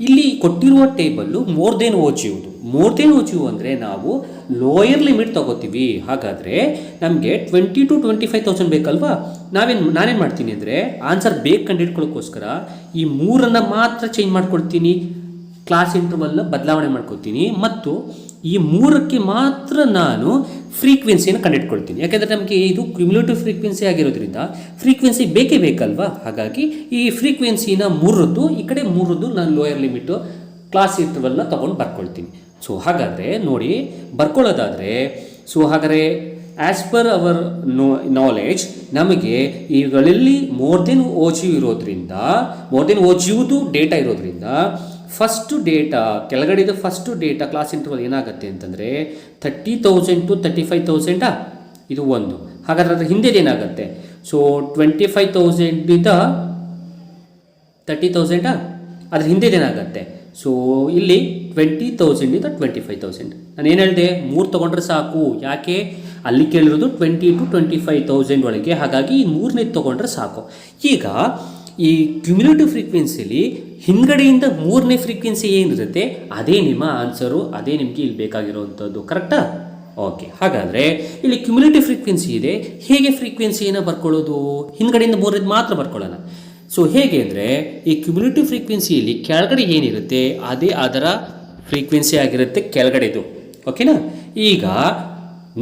ಇಲ್ಲಿ ಕೊಟ್ಟಿರುವ ಟೇಬಲ್ಲು ಮೋರ್ ದೆನ್ ಓಚಿವುದು. ಮೋರ್ ದೆನ್ ಓಚಿವು ಅಂದರೆ ನಾವು ಲೋಯರ್ ಲಿಮಿಟ್ ತೊಗೋತೀವಿ. ಹಾಗಾದರೆ ನಮಗೆ 20 to 25,000 ಬೇಕಲ್ವಾ? ನಾನೇನು ಮಾಡ್ತೀನಿ ಅಂದರೆ ಆನ್ಸರ್ ಬೇಗ ಕಂಡುಹಿಡ್ಕೊಳ್ಳೋಕ್ಕೋಸ್ಕರ ಈ ಮೂರನ್ನು ಮಾತ್ರ ಚೇಂಜ್ ಮಾಡ್ಕೊಳ್ತೀನಿ, ಕ್ಲಾಸ್ ಇಂಟರ್ವಲ್ನ ಬದಲಾವಣೆ ಮಾಡ್ಕೊತೀನಿ ಮತ್ತು ಈ ಮೂರಕ್ಕೆ ಮಾತ್ರ ನಾನು ಫ್ರೀಕ್ವೆನ್ಸಿಯನ್ನು ಕಂಡುಹಿಡ್ಕೊಳ್ತೀನಿ. ಯಾಕೆಂದರೆ ನಮಗೆ ಇದು ಕ್ಯುಮ್ಯುಲೇಟಿವ್ ಫ್ರೀಕ್ವೆನ್ಸಿ ಆಗಿರೋದ್ರಿಂದ ಫ್ರೀಕ್ವೆನ್ಸಿ ಬೇಕೇ ಬೇಕಲ್ವಾ? ಹಾಗಾಗಿ ಈ ಫ್ರೀಕ್ವೆನ್ಸಿನ ಮೂರದ್ದು ಈ ಕಡೆ ಮೂರದ್ದು ನಾನು ಲೋಯರ್ ಲಿಮಿಟು ಕ್ಲಾಸ್ ಇಂಟರ್ವಲ್ನ ತೊಗೊಂಡು ಬರ್ಕೊಳ್ತೀನಿ. ಸೊ ಹಾಗಾದರೆ ನೋಡಿ ಬರ್ಕೊಳ್ಳೋದಾದರೆ, ಸೊ ಹಾಗಾದರೆ ಆ್ಯಸ್ ಪರ್ ಅವರ್ ನಾಲೆಡ್ಜ್ ನಮಗೆ ಇವುಗಳಲ್ಲಿ ಮೋರ್ ದೆನ್ ಓಜಿ ಇರೋದ್ರಿಂದ, ಮೋರ್ ದೆನ್ ಓಜಿಯುವುದು ಡೇಟಾ ಇರೋದ್ರಿಂದ ಫಸ್ಟು ಡೇಟಾ ಕೆಳಗಡೆದು ಫಸ್ಟು ಡೇಟಾ ಕ್ಲಾಸ್ ಇಂಟರ್ವಲ್ ಏನಾಗುತ್ತೆ ಅಂತಂದರೆ 30,000 to 35,000 ಇದು ಒಂದು. ಹಾಗಾದರೆ ಅದರ ಹಿಂದೆದು ಏನಾಗುತ್ತೆ? ಸೊ 25,000 30,000 ಅದ್ರ ಹಿಂದೆದೇನಾಗುತ್ತೆ? ಸೊ ಇಲ್ಲಿ 20,000 ಇಂದ 25,000. ನಾನು ಏನು ಹೇಳಿದೆ? 3 ತೊಗೊಂಡ್ರೆ ಸಾಕು. ಯಾಕೆ? ಅಲ್ಲಿ ಕೇಳಿರೋದು 20 to 25,000 ಒಳಗೆ, ಹಾಗಾಗಿ ಈ 3ನೇ ತೊಗೊಂಡ್ರೆ ಸಾಕು. ಈಗ ಈ ಕ್ಯುಮ್ಯುಲೇಟಿವ್ ಫ್ರೀಕ್ವೆನ್ಸಿಲಿ ಹಿಂದ್ಗಡೆಯಿಂದ 3ನೇ ಫ್ರೀಕ್ವೆನ್ಸಿ ಏನಿರುತ್ತೆ ಅದೇ ನಿಮ್ಮ ಆನ್ಸರು, ಅದೇ ನಿಮಗೆ ಇಲ್ಲಿ ಬೇಕಾಗಿರುವಂಥದ್ದು. ಕರೆಕ್ಟಾ? ಓಕೆ. ಹಾಗಾದರೆ ಇಲ್ಲಿ ಕ್ಯುಮ್ಯುಲೇಟಿವ್ ಫ್ರೀಕ್ವೆನ್ಸಿ ಇದೆ. ಹೇಗೆ ಫ್ರೀಕ್ವೆನ್ಸಿಯನ್ನು ಬರ್ಕೊಳ್ಳೋದು? ಹಿಂದ್ಗಡೆಯಿಂದ 3ನೇದು ಮಾತ್ರ ಬರ್ಕೊಳ್ಳೋಣ. ಸೊ ಹೇಗೆ ಅಂದರೆ ಈ ಕ್ಯುಮ್ಯುಲೇಟಿವ್ ಫ್ರೀಕ್ವೆನ್ಸಿಯಲ್ಲಿ ಕೆಳಗಡೆ ಏನಿರುತ್ತೆ ಅದೇ ಅದರ ಫ್ರೀಕ್ವೆನ್ಸಿ ಆಗಿರುತ್ತೆ ಕೆಳಗಡೆದು. ಓಕೆನಾ? ಈಗ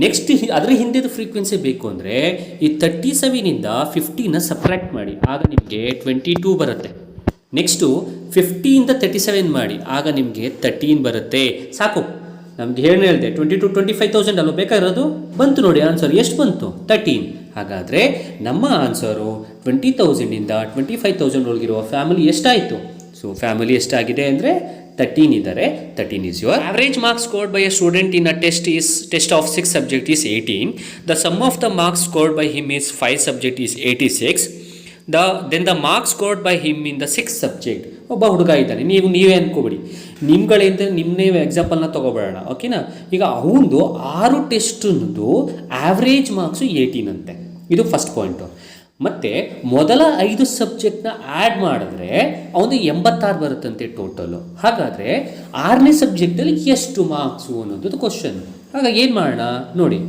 ನೆಕ್ಸ್ಟ್ ಅದರ ಹಿಂದೆದು ಫ್ರೀಕ್ವೆನ್ಸಿ ಬೇಕು ಅಂದರೆ ಈ 37ಇಂದ 50ನ ಸಬ್ಟ್ರಾಕ್ಟ್ ಮಾಡಿ, ಆಗ ನಿಮಗೆ 22 ಬರುತ್ತೆ. ನೆಕ್ಸ್ಟು 50ಇಂದ 37 ಮಾಡಿ, ಆಗ ನಿಮಗೆ 13 ಬರುತ್ತೆ. ಸಾಕು. ನಮಗೆ ಏನು ಹೇಳಿದೆ? 20 to 25,000 ಅಲ್ಲೋ ಬೇಕಾಗಿರೋದು. ಬಂತು ನೋಡಿ ಆನ್ಸರ್. ಎಷ್ಟು ಬಂತು? 13. ಹಾಗಾದರೆ ನಮ್ಮ ಆನ್ಸರು 20,000 ಇಂದ 25,000 ಒಳಗಿರುವ ಫ್ಯಾಮಿಲಿ ಎಷ್ಟಾಯಿತು? ಸೊ ಫ್ಯಾಮಿಲಿ ಎಷ್ಟಾಗಿದೆ ಅಂದರೆ 13 ಇದ್ದಾರೆ. 13 is your average marks scored by a student in a test of 6 subject is 18. The sum of the marks scored by him is 5 subject is 86. Then the marks scored by him in the 6th subject. ಒಬ್ಬ ಹುಡುಗ ಇದ್ದಾನೆ. ನೀವೇ ಅನ್ಕೋಬೇಡಿ, ನಿಮ್ಗಳಿಂದ ನಿಮ್ಮನೇ ಎಕ್ಸಾಂಪಲ್ನ ತೊಗೊಬೇಡ. ಓಕೆನಾ? ಈಗ ಅವನದು 6 ಟೆಸ್ಟ್ನದು ಆವ್ರೇಜ್ ಮಾರ್ಕ್ಸು 18 ಅಂತೆ. ಇದು ಫಸ್ಟ್ ಪಾಯಿಂಟು. ಮತ್ತು ಮೊದಲ 5 ಸಬ್ಜೆಕ್ಟ್ನ ಆ್ಯಡ್ ಮಾಡಿದ್ರೆ ಅವನು 86 ಬರುತ್ತಂತೆ ಟೋಟಲು. ಹಾಗಾದರೆ 6ನೇ ಸಬ್ಜೆಕ್ಟಲ್ಲಿ ಎಷ್ಟು ಮಾರ್ಕ್ಸು ಅನ್ನೋದು ಕ್ವಶನ್. ಹಾಗಾಗಿ ಏನು ಮಾಡೋಣ ನೋಡಿ.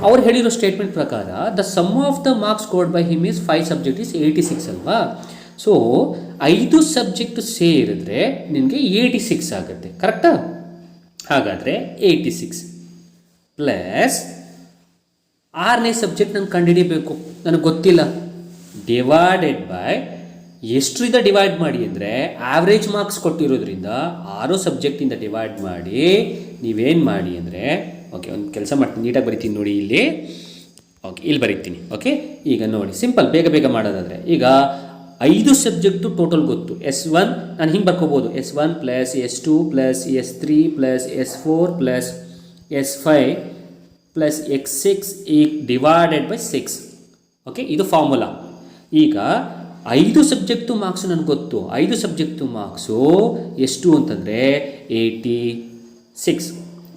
ಅವ್ರು ಹೇಳಿರೋ ಸ್ಟೇಟ್ಮೆಂಟ್ ಪ್ರಕಾರ the sum of the marks scored by him is 5 subject is 86 ಅಲ್ವಾ? ಸೊ 5 ಸಬ್ಜೆಕ್ಟ್ ಸೇರಿದ್ರೆ ನಿನಗೆ 86 ಆಗುತ್ತೆ. ಕರೆಕ್ಟಾ? ಹಾಗಾದರೆ 86 ಪ್ಲಸ್ 6ನೇ ಸಬ್ಜೆಕ್ಟ್ ನಾನು ಕಂಡುಹಿಡಿಯಬೇಕು, ನನಗೆ ಗೊತ್ತಿಲ್ಲ. ಡಿವೈಡೆಡ್ ಬೈ ಎಷ್ಟರಿಂದ ಡಿವೈಡ್ ಮಾಡಿ ಅಂದರೆ ಆವ್ರೇಜ್ ಮಾರ್ಕ್ಸ್ ಕೊಟ್ಟಿರೋದ್ರಿಂದ 6 ಸಬ್ಜೆಕ್ಟಿಂದ ಡಿವೈಡ್ ಮಾಡಿ ನೀವೇನು ಮಾಡಿ ಅಂದರೆ, ಓಕೆ ಒಂದು ಕೆಲಸ ಮಾಡ್ತೀನಿ, ನೀಟಾಗಿ ಬರಿತೀನಿ ನೋಡಿ ಇಲ್ಲಿ. ಓಕೆ ಇಲ್ಲಿ ಬರೀತೀನಿ. ಓಕೆ ಈಗ ನೋಡಿ ಸಿಂಪಲ್, ಬೇಗ ಬೇಗ ಮಾಡೋದಾದರೆ ಈಗ 5 ಸಬ್ಜೆಕ್ಟು ಟೋಟಲ್ ಗೊತ್ತು. S1 ನಾನು ಹಿಂಗೆ ಬರ್ಕೋಬೋದು, S1 plus S2 plus S3 plus S4 plus S5 plus X6 divided by 6. Okay ಇದು ಫಾರ್ಮುಲಾ. ಈಗ 5 ಸಬ್ಜೆಕ್ಟು ಮಾರ್ಕ್ಸು ನನಗೆ ಗೊತ್ತು. 5 ಸಬ್ಜೆಕ್ಟು ಮಾರ್ಕ್ಸು ಎಷ್ಟು ಅಂತಂದರೆ 86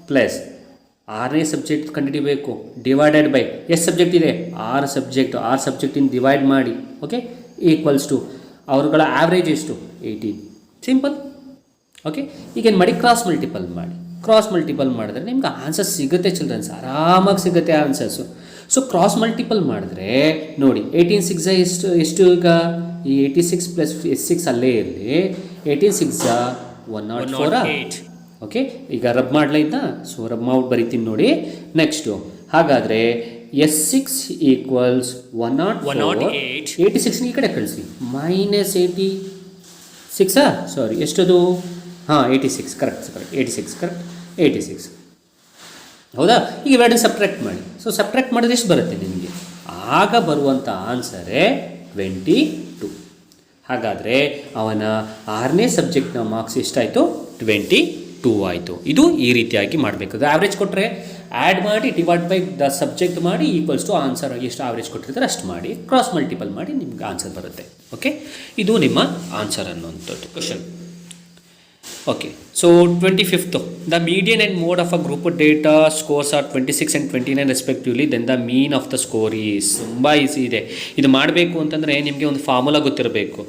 ಪ್ಲಸ್ 6ನೇ ಸಬ್ಜೆಕ್ಟ್ ಕಂಡುಹಿಡಿಬೇಕು ಡಿವೈಡೆಡ್ ಬೈ ಎಷ್ಟು ಸಬ್ಜೆಕ್ಟ್ ಇದೆ? 6 ಸಬ್ಜೆಕ್ಟಿಂದ ಡಿವೈಡ್ ಮಾಡಿ. ಓಕೆ ಈಕ್ವಲ್ಸ್ ಟು ಅವರುಗಳ ಆವ್ರೇಜ್ ಎಷ್ಟು? 18. ಸಿಂಪಲ್. ಓಕೆ ಈಗೇನು ಮಾಡಿ? ಕ್ರಾಸ್ ಮಲ್ಟಿಪಲ್ ಮಾಡಿ. ಕ್ರಾಸ್ ಮಲ್ಟಿಪಲ್ ಮಾಡಿದ್ರೆ ನಿಮ್ಗೆ ಆನ್ಸರ್ ಸಿಗುತ್ತೆ ಚಿಲ್ಡ್ರನ್ಸ್, ಆರಾಮಾಗಿ ಸಿಗುತ್ತೆ ಆನ್ಸರ್ಸು. ಸೊ ಕ್ರಾಸ್ ಮಲ್ಟಿಪಲ್ ಮಾಡಿದ್ರೆ ನೋಡಿ 18 6 ಎಷ್ಟು ಈಗ ಈ 86 ಪ್ಲಸ್ S6 ಅಲ್ಲೇ ಇರಲಿ 18 6 104 ಓಕೆ ಈಗ ರಬ್ ಮಾಡಲೈತಾ ಸೊ ರಬ್ ಮಾಡ್ಬಿಟ್ಟು ಬರಿತೀನಿ ನೋಡಿ ನೆಕ್ಸ್ಟು ಹಾಗಾದರೆ S6 ಈಕ್ವಲ್ಸ್ 108 86 ಈ ಕಡೆ ಕಳಿಸಿ -86 ಸಾರಿ ಎಷ್ಟದು ಹಾಂ 86 ಕರೆಕ್ಟ್ 86 ಹೌದಾ ಈಗ ಇವೆರಡನ್ನು ಸಬ್ಟ್ರಾಕ್ಟ್ ಮಾಡಿ ಸೊ ಸಬ್ಟ್ರಾಕ್ಟ್ ಮಾಡಿದ್ರೆ ಎಷ್ಟು ಬರುತ್ತೆ ನಿಮಗೆ ಆಗ ಬರುವಂಥ ಆನ್ಸರೇ 22 ಹಾಗಾದರೆ ಅವನ 6ನೇ ಸಬ್ಜೆಕ್ಟ್ನ ಮಾರ್ಕ್ಸ್ ಎಷ್ಟಾಯಿತು 22 ಆಯಿತು ಇದು ಈ ರೀತಿಯಾಗಿ ಮಾಡಬೇಕು ಆವ್ರೇಜ್ ಕೊಟ್ಟರೆ ಆ್ಯಡ್ ಮಾಡಿ ಡಿವೈಡ್ ಬೈ ದ ಸಬ್ಜೆಕ್ಟ್ ಮಾಡಿ ಈಕ್ವಲ್ಸ್ ಟು ಆನ್ಸರ್ ಎಷ್ಟು ಆವ್ರೇಜ್ ಕೊಟ್ಟಿರ್ತಾರೆ ಅಷ್ಟು ಮಾಡಿ ಕ್ರಾಸ್ ಮಲ್ಟಿಪಲ್ ಮಾಡಿ ನಿಮ್ಗೆ ಆನ್ಸರ್ ಬರುತ್ತೆ ಓಕೆ ಇದು ನಿಮ್ಮ ಆನ್ಸರ್ ಅನ್ನುವಂಥದ್ದು question okay so 25th the median and mode of a group data scores are 26 and 29 respectively then the mean of the score is ತುಂಬ ಈಸಿ ಇದೆ ಇದು ಮಾಡಬೇಕು ಅಂತಂದರೆ ನಿಮಗೆ ಒಂದು ಫಾರ್ಮುಲಾ ಗೊತ್ತಿರಬೇಕು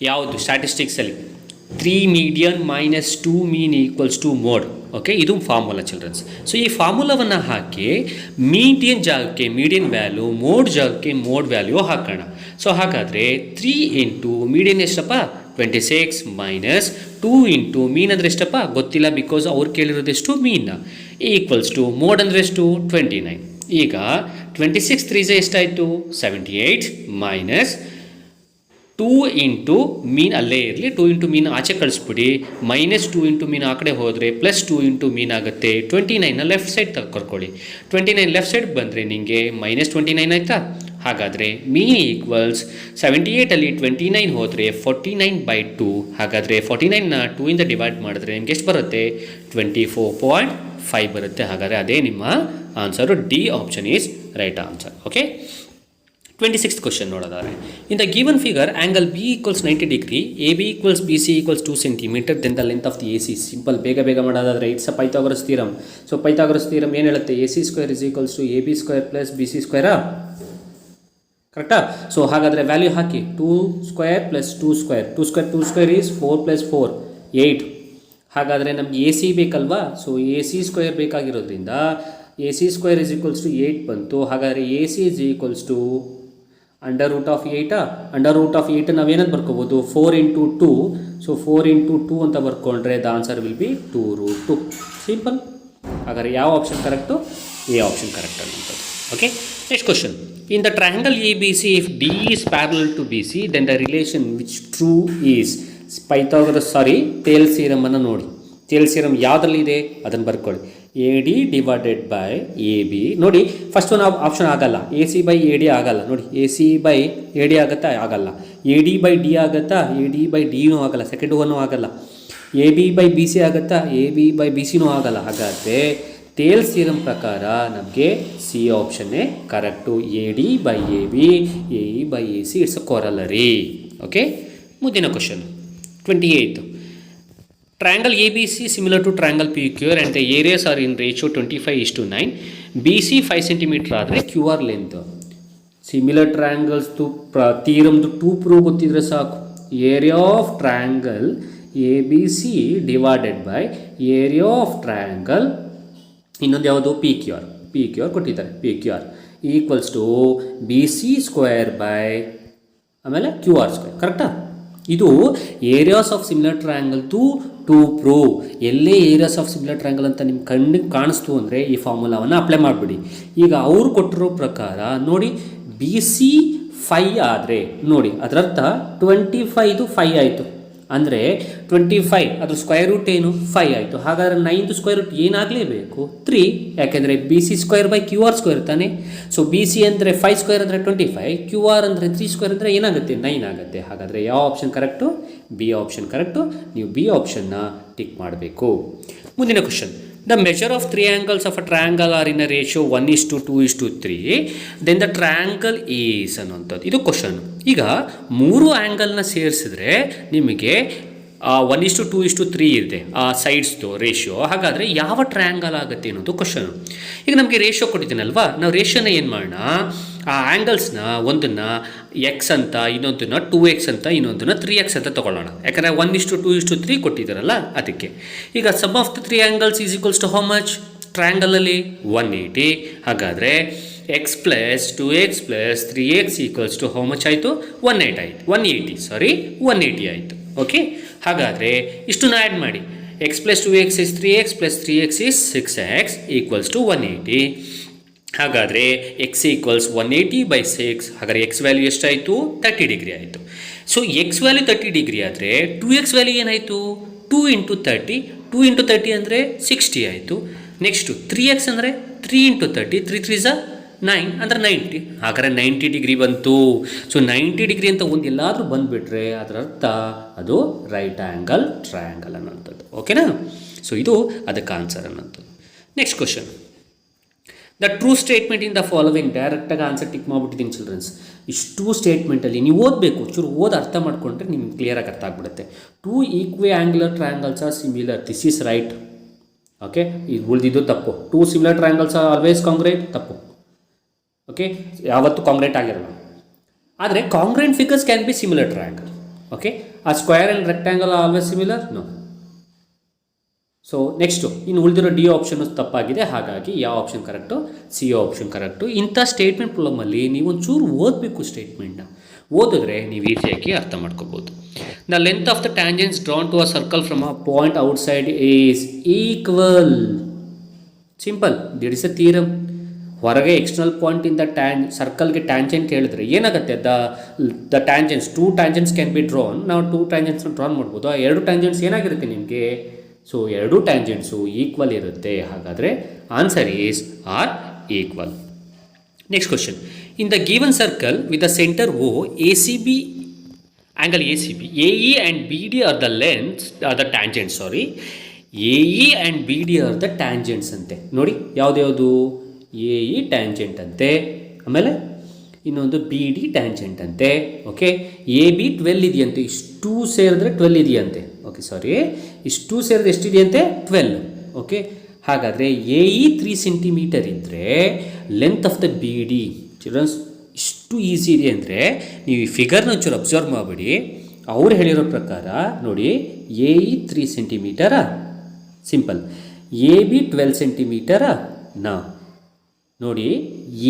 ಯಾವುದು ಸ್ಟ್ಯಾಟಿಸ್ಟಿಕ್ಸಲ್ಲಿ 3 median minus 2 mean equals to mode okay ಇದು ಫಾರ್ಮುಲಾ ಚಿಲ್ಡ್ರನ್ಸ್ ಸೊ ಈ ಫಾರ್ಮುಲಾವನ್ನು ಹಾಕಿ ಮೀಡಿಯನ್ ಜಾಗಕ್ಕೆ ಮೀಡಿಯನ್ ವ್ಯಾಲ್ಯೂ ಮೋಡ್ ಜಾಗಕ್ಕೆ ಮೋಡ್ ವ್ಯಾಲ್ಯೂ ಹಾಕೋಣ ಸೊ ಹಾಗಾದರೆ 3 ಇಂಟು ಮೀಡಿಯನ್ ಎಷ್ಟಪ್ಪ 26 ಮೈನಸ್ 2 ಇಂಟು ಮೀನ್ ಅಂದರೆ ಎಷ್ಟಪ್ಪ ಗೊತ್ತಿಲ್ಲ ಬಿಕಾಸ್ ಅವ್ರು ಕೇಳಿರೋದೆಷ್ಟು ಮೀನ್ ಈಕ್ವಲ್ಸ್ ಟು ಮೋಡ್ ಅಂದರೆ ಎಷ್ಟು 29 ಈಗ 26 3 ಎಷ್ಟಾಯಿತು 78 ಮೈನಸ್ 2 ಇಂಟು ಮೀನ್ ಅಲ್ಲೇ ಇರಲಿ 2 ಇಂಟು ಮೀನ್ ಆಚೆ ಕಳಿಸ್ಬಿಡಿ ಮೈನಸ್ 2 ಇಂಟು ಮೀನ್ ಆ ಕಡೆ ಹೋದರೆ ಪ್ಲಸ್ 2 ಇಂಟು ಮೀನ್ ಆಗುತ್ತೆ 29ನ ಲೆಫ್ಟ್ ಸೈಡ್ ಕರ್ಕೊಳ್ಳಿ 29 ಲೆಫ್ಟ್ ಸೈಡ್ ಬಂದರೆ ನಿಮಗೆ ಮೈನಸ್ 29 ಆಯಿತಾ ಹಾಗಾದರೆ ಮೀನ್ ಈಕ್ವಲ್ಸ್ 78ಅಲ್ಲಿ 29 ಹೋದರೆ 49/2 ಹಾಗಾದರೆ 49ನ 2ಇಂದ ಡಿವೈಡ್ ಮಾಡಿದ್ರೆ ನಿಮ್ಗೆ ಎಷ್ಟು ಬರುತ್ತೆ 24.5 ಬರುತ್ತೆ ಹಾಗಾದರೆ ಅದೇ ನಿಮ್ಮ answer D option is right answer okay 26th question ನೋಡೋದಾದ್ರೆ in the given figure angle B equals 90 degree A B equals B C equals 2 centimetre then the length of the A C simple ಬೇಗ ಮಾಡೋದಾದರೆ it's a Pythagoras theorem so Pythagoras theorem ಏನು ಹೇಳುತ್ತೆ A C square is equals to A B square plus B C ಸ್ಕ್ವೇರಾ ಕರೆಕ್ಟಾ ಸೊ ಹಾಗಾದರೆ ವ್ಯಾಲ್ಯೂ ಹಾಕಿ 2 square plus 2 square is 4 plus 4 8 ಹಾಗಾದರೆ ನಮ್ಗೆ ಎ ಸಿ ಬೇಕಲ್ವಾ ಸೊ ಎ ಸಿ ಸ್ಕ್ವೇರ್ ಬೇಕಾಗಿರೋದ್ರಿಂದ A C square is equals to 8 ಬಂತು ಹಾಗಾದರೆ A C is equals to under root of 8 ನಾವೇನಂತ ಬರ್ಕೋಬೋದು 4 ಇಂಟು 2 ಸೊ 4 ಇಂಟು 2 ಅಂತ ಬರ್ಕೊಂಡ್ರೆ the answer will be 2√2 simple ಹಾಗಾದರೆ ಯಾವ option correct A option correct ಅನ್ನುವಂಥದ್ದು okay next question in the triangle A B C if D is parallel to B C then the relation which true is Pythagoras Thales ಥಿಯರಮನ್ನು ನೋಡಿ ಟೇಲ್ ಥಿಯರಮ್ ಯಾವುದರಲ್ಲಿದೆ ಅದನ್ನು ಬರ್ಕೊಳ್ಳಿ A D divided by A B ನೋಡಿ ಫಸ್ಟ್ ಒಂದು ಆಪ್ಷನ್ ಆಗಲ್ಲ A C by A D ಆಗಲ್ಲ ನೋಡಿ A C by A D ಆಗುತ್ತಾ ಆಗಲ್ಲ ಎ ಡಿ ಬೈ ಡಿ ಆಗುತ್ತಾ ಎ ಡಿ ಬೈ ಡಿನೂ ಆಗಲ್ಲ ಸೆಕೆಂಡ್ ಒನ್ನು ಆಗಲ್ಲ A B by B C ಆಗುತ್ತಾ ಎ ಬಿ ಬೈ ಬಿ ಸಿನೂ ಆಗಲ್ಲ ಹಾಗಾದರೆ ಟೇಲ್ಸ್ ಥಿಯರಮ್ ಪ್ರಕಾರ ನಮಗೆ ಸಿ ಆಪ್ಷನ್ನೇ correct A D by A B A E by A C it's a corollary okay ಮುಂದಿನ question 28th triangle ABC similar to triangle PQR and the areas are in ratio 25:9 BC 5 cm ಆದರೆ QR length similar triangles to theorem 2 prove ಗೊತ್ತಿದ್ರೆ ಸಾಕು area of triangle ABC divided by area of triangle ಇನ್ನೊಂದು ಯಾವುದು PQR ಕೊಟ್ಟಿದ್ದಾರೆ PQR equals to BC square by ಆಮೇಲೆ QR ಸ್ಕ್ವೇರ್ ಕರೆಕ್ಟಾ ಇದು areas of similar triangle to prove ಎಲ್ಲೇ ಏರಿಯಾಸ್ ಆಫ್ ಸಿಮಿಲರ್ ಟ್ರಯಾಂಗಲ್ ಅಂತ ನಿಮ್ಮ ಕಣ್ಣಿಗೆ ಕಾಣಿಸ್ತು ಅಂದರೆ ಈ ಫಾರ್ಮುಲಾವನ್ನು ಅಪ್ಲೈ ಮಾಡಿಬಿಡಿ ಈಗ ಅವ್ರು ಕೊಟ್ಟಿರೋ ಪ್ರಕಾರ ನೋಡಿ ಬಿ ಸಿ 5 ಆದರೆ ನೋಡಿ ಅದರರ್ಥ 25 5 ಆಯಿತು ಅಂದರೆ 25 ಅದ್ರ ಸ್ಕ್ವೇರ್ ರೂಟ್ ಏನು 5 ಆಯಿತು ಹಾಗಾದರೆ 9ದು ಸ್ಕ್ವೇರ್ ರೂಟ್ ಏನಾಗಲೇಬೇಕು 3 ಯಾಕೆಂದರೆ B C square by Q R square ತಾನೆ ಸೊ ಬಿ ಸಿ ಅಂದರೆ 5 ಸ್ಕ್ವೇರ್ ಅಂದರೆ 25 ಕ್ಯೂ ಆರ್ ಅಂದರೆ 3 ಸ್ಕ್ವೇರ್ ಅಂದರೆ ಏನಾಗುತ್ತೆ 9 ಆಗುತ್ತೆ ಹಾಗಾದರೆ ಯಾವ option correct B option correct ನೀವು ಬಿ ಆಪ್ಷನ್ನ ಟಿಕ್ ಮಾಡಬೇಕು ಮುಂದಿನ question the measure of 3 angles of a triangle are in a ratio 1:2:3 then the triangle is ಅನ್ನುವಂಥದ್ದು ಇದು ಕ್ವಶನ್ ಈಗ 3 ಆ್ಯಂಗಲ್ನ ಸೇರಿಸಿದ್ರೆ ನಿಮಗೆ 1:2:3 ಇದೆ ಆ ಸೈಡ್ಸ್ದು ರೇಷಿಯೋ ಹಾಗಾದರೆ ಯಾವ ಟ್ರಯಾಂಗಲ್ ಆಗುತ್ತೆ ಅನ್ನೋದು ಕ್ವಶನು ಈಗ ನಮಗೆ ರೇಷಿಯೋ ಕೊಟ್ಟಿದ್ದೀನಲ್ವಾ ನಾವು ರೇಷಿಯೋನ ಏನು ಮಾಡೋಣ ಆ ಆ್ಯಂಗಲ್ಸ್ನ ಒಂದನ್ನು ಎಕ್ಸ್ ಅಂತ ಇನ್ನೊಂದನ್ನು 2x ಅಂತ ಇನ್ನೊಂದನ್ನು 3x ಅಂತ ತೊಗೊಳ್ಳೋಣ ಯಾಕಂದರೆ 1:2:3 ಕೊಟ್ಟಿದ್ದಾರಲ್ಲ ಅದಕ್ಕೆ ಈಗ sum of the 3 angles is equals to how much ಟ್ರಯಾಂಗಲಲ್ಲಿ 180 ಹಾಗಾದರೆ x plus 2x plus 3x equals to how much ಆಯಿತು 180 ಆಯಿತು. ಓಕೆ, ಹಾಗಾದರೆ ಇಷ್ಟನ್ನು ಆ್ಯಡ್ ಮಾಡಿ. X plus 2x is 3x plus 3x is 6x equals to 180. ಹಾಗಾದರೆ ಎಕ್ಸ್ ಈಕ್ವಲ್ಸ್ 180/6. ಹಾಗಾದರೆ ಎಕ್ಸ್ ವ್ಯಾಲ್ಯೂ ಎಷ್ಟಾಯಿತು? 30 ಡಿಗ್ರಿ ಆಯಿತು. ಸೊ ಎಕ್ಸ್ ವ್ಯಾಲ್ಯೂ 30 ಡಿಗ್ರಿ ಆದರೆ 2x ವ್ಯಾಲ್ಯೂ ಏನಾಯಿತು? 2 × 30. 2 × 30 ಅಂದರೆ 60 ಆಯಿತು. ನೆಕ್ಸ್ಟು 3x ಅಂದರೆ 3 × 30. 3 3 = 9 ಅಂದರೆ 90. ಹಾಗಾದರೆ 90 ಡಿಗ್ರಿ ಬಂತು. ಸೊ 90 ಡಿಗ್ರಿ ಅಂತ ಒಂದು ಎಲ್ಲಾದರೂ ಬಂದುಬಿಟ್ರೆ ಅದರ ಅರ್ಥ ಅದು ರೈಟ್ ಆ್ಯಂಗಲ್ ಟ್ರಯಾಂಗಲ್ ಅನ್ನೋಂಥದ್ದು. ಓಕೆನಾ? ಸೊ ಇದು ಅದಕ್ಕೆ ಆನ್ಸರ್ ಅನ್ನೋಂಥದ್ದು. Next question, the true statement in the following. ಡೈರೆಕ್ಟಾಗಿ ಆನ್ಸರ್ ಟಿಕ್ ಮಾಡಿಬಿಟ್ಟಿದ್ದೀನಿ ಚಿಲ್ಡ್ರನ್ಸ್. ಇಷ್ಟು ಸ್ಟೇಟ್ಮೆಂಟಲ್ಲಿ ನೀವು ಓದಬೇಕು, ಚೂರು ಅರ್ಥ ಮಾಡಿಕೊಂಡ್ರೆ ನಿಮ್ಗೆ ಕ್ಲಿಯರಾಗಿ ಅರ್ಥ ಆಗಿಬಿಡುತ್ತೆ. 2 equiangular triangles are similar. This is right. Okay, ಇದು ಉಳಿದಿದ್ದು ತಪ್ಪು. 2 similar triangles are always congruent. ತಪ್ಪು. ಓಕೆ, ಯಾವತ್ತೂ ಕಾಂಗ್ರೇಟ್ ಆಗಿರಲ್ಲ. ಆದರೆ congruent figures can be similar triangle. Okay, a square and rectangle are always similar? No. So next ಇನ್ನು ಉಳಿದಿರೋ ಡಿ ಆಪ್ಷನ್ ತಪ್ಪಾಗಿದೆ. ಹಾಗಾಗಿ ಯಾವ option correct? C option correct. ಇಂಥ ಸ್ಟೇಟ್ಮೆಂಟ್ ಪ್ರಾಬ್ಲಮಲ್ಲಿ ನೀವು ಒಂಚೂರು ಓದಬೇಕು. ಸ್ಟೇಟ್ಮೆಂಟ್ನ ಓದಿದ್ರೆ ನೀವು ಈಸಿಯಾಗಿ ಅರ್ಥ ಮಾಡ್ಕೋಬೋದು. The length of the tangents drawn to a circle from a point outside is equal. Simple, that is a theorem. ಹೊರಗೆ ಎಕ್ಸ್ಟರ್ನಲ್ ಪಾಯಿಂಟಿಂದ ಸರ್ಕಲ್ಗೆ ಟ್ಯಾಂಜೆಂಟ್ ಹೇಳಿದ್ರೆ ಏನಾಗುತ್ತೆ? The tangents 2 tangents can be drawn. ನಾವು 2 ಟ್ಯಾಂಜೆಂಟ್ಸ್ನ ಡ್ರಾನ್ ಮಾಡ್ಬೋದು. ಆ 2 ಟ್ಯಾಂಜೆಂಟ್ಸ್ ಏನಾಗಿರುತ್ತೆ ನಿಮಗೆ? ಸೊ 2 ಟ್ಯಾಂಜೆಂಟ್ಸು ಈಕ್ವಲ್ ಇರುತ್ತೆ. ಹಾಗಾದರೆ answer is are equal. Next question, in the given circle with the centre O ACB angle ACB, AE and BD are the lengths, are the tangents, sorry. AE and BD are the tangents ಅಂತೆ. ನೋಡಿ ಯಾವುದು? AE ಟ್ಯಾಂಜೆಂಟ್ ಅಂತೆ, ಆಮೇಲೆ ಇನ್ನೊಂದು BD ಟ್ಯಾಂಜೆಂಟ್ ಅಂತೆ. ಓಕೆ, AB 12 ಇದೆಯಂತೆ. ಇಷ್ಟು ಸೇರಿದ್ರೆ 12 ಇದೆಯಂತೆ. ಓಕೆ, ಸಾರಿ, ಇಷ್ಟು ಸೇರಿದ್ರೆ ಎಷ್ಟಿದೆಯಂತೆ? 12. ಓಕೆ, ಹಾಗಾದರೆ AE 3 ಸೆಂಟಿಮೀಟರ್ ಇದ್ದರೆ length of the BD childrens ಇಷ್ಟು ಈಸಿ ಇದೆ ಅಂದರೆ ನೀವು ಈ ಫಿಗರ್ನ ಒಂಚೂರು ಅಬ್ಸರ್ವ್ ಮಾಡಿಬಿಡಿ. ಅವ್ರು ಹೇಳಿರೋ ಪ್ರಕಾರ ನೋಡಿ, AE 3 ಸೆಂಟಿಮೀಟರಾ? ಸಿಂಪಲ್. AB 12 ಸೆಂಟಿಮೀಟರಾ? ನಾ ನೋಡಿ,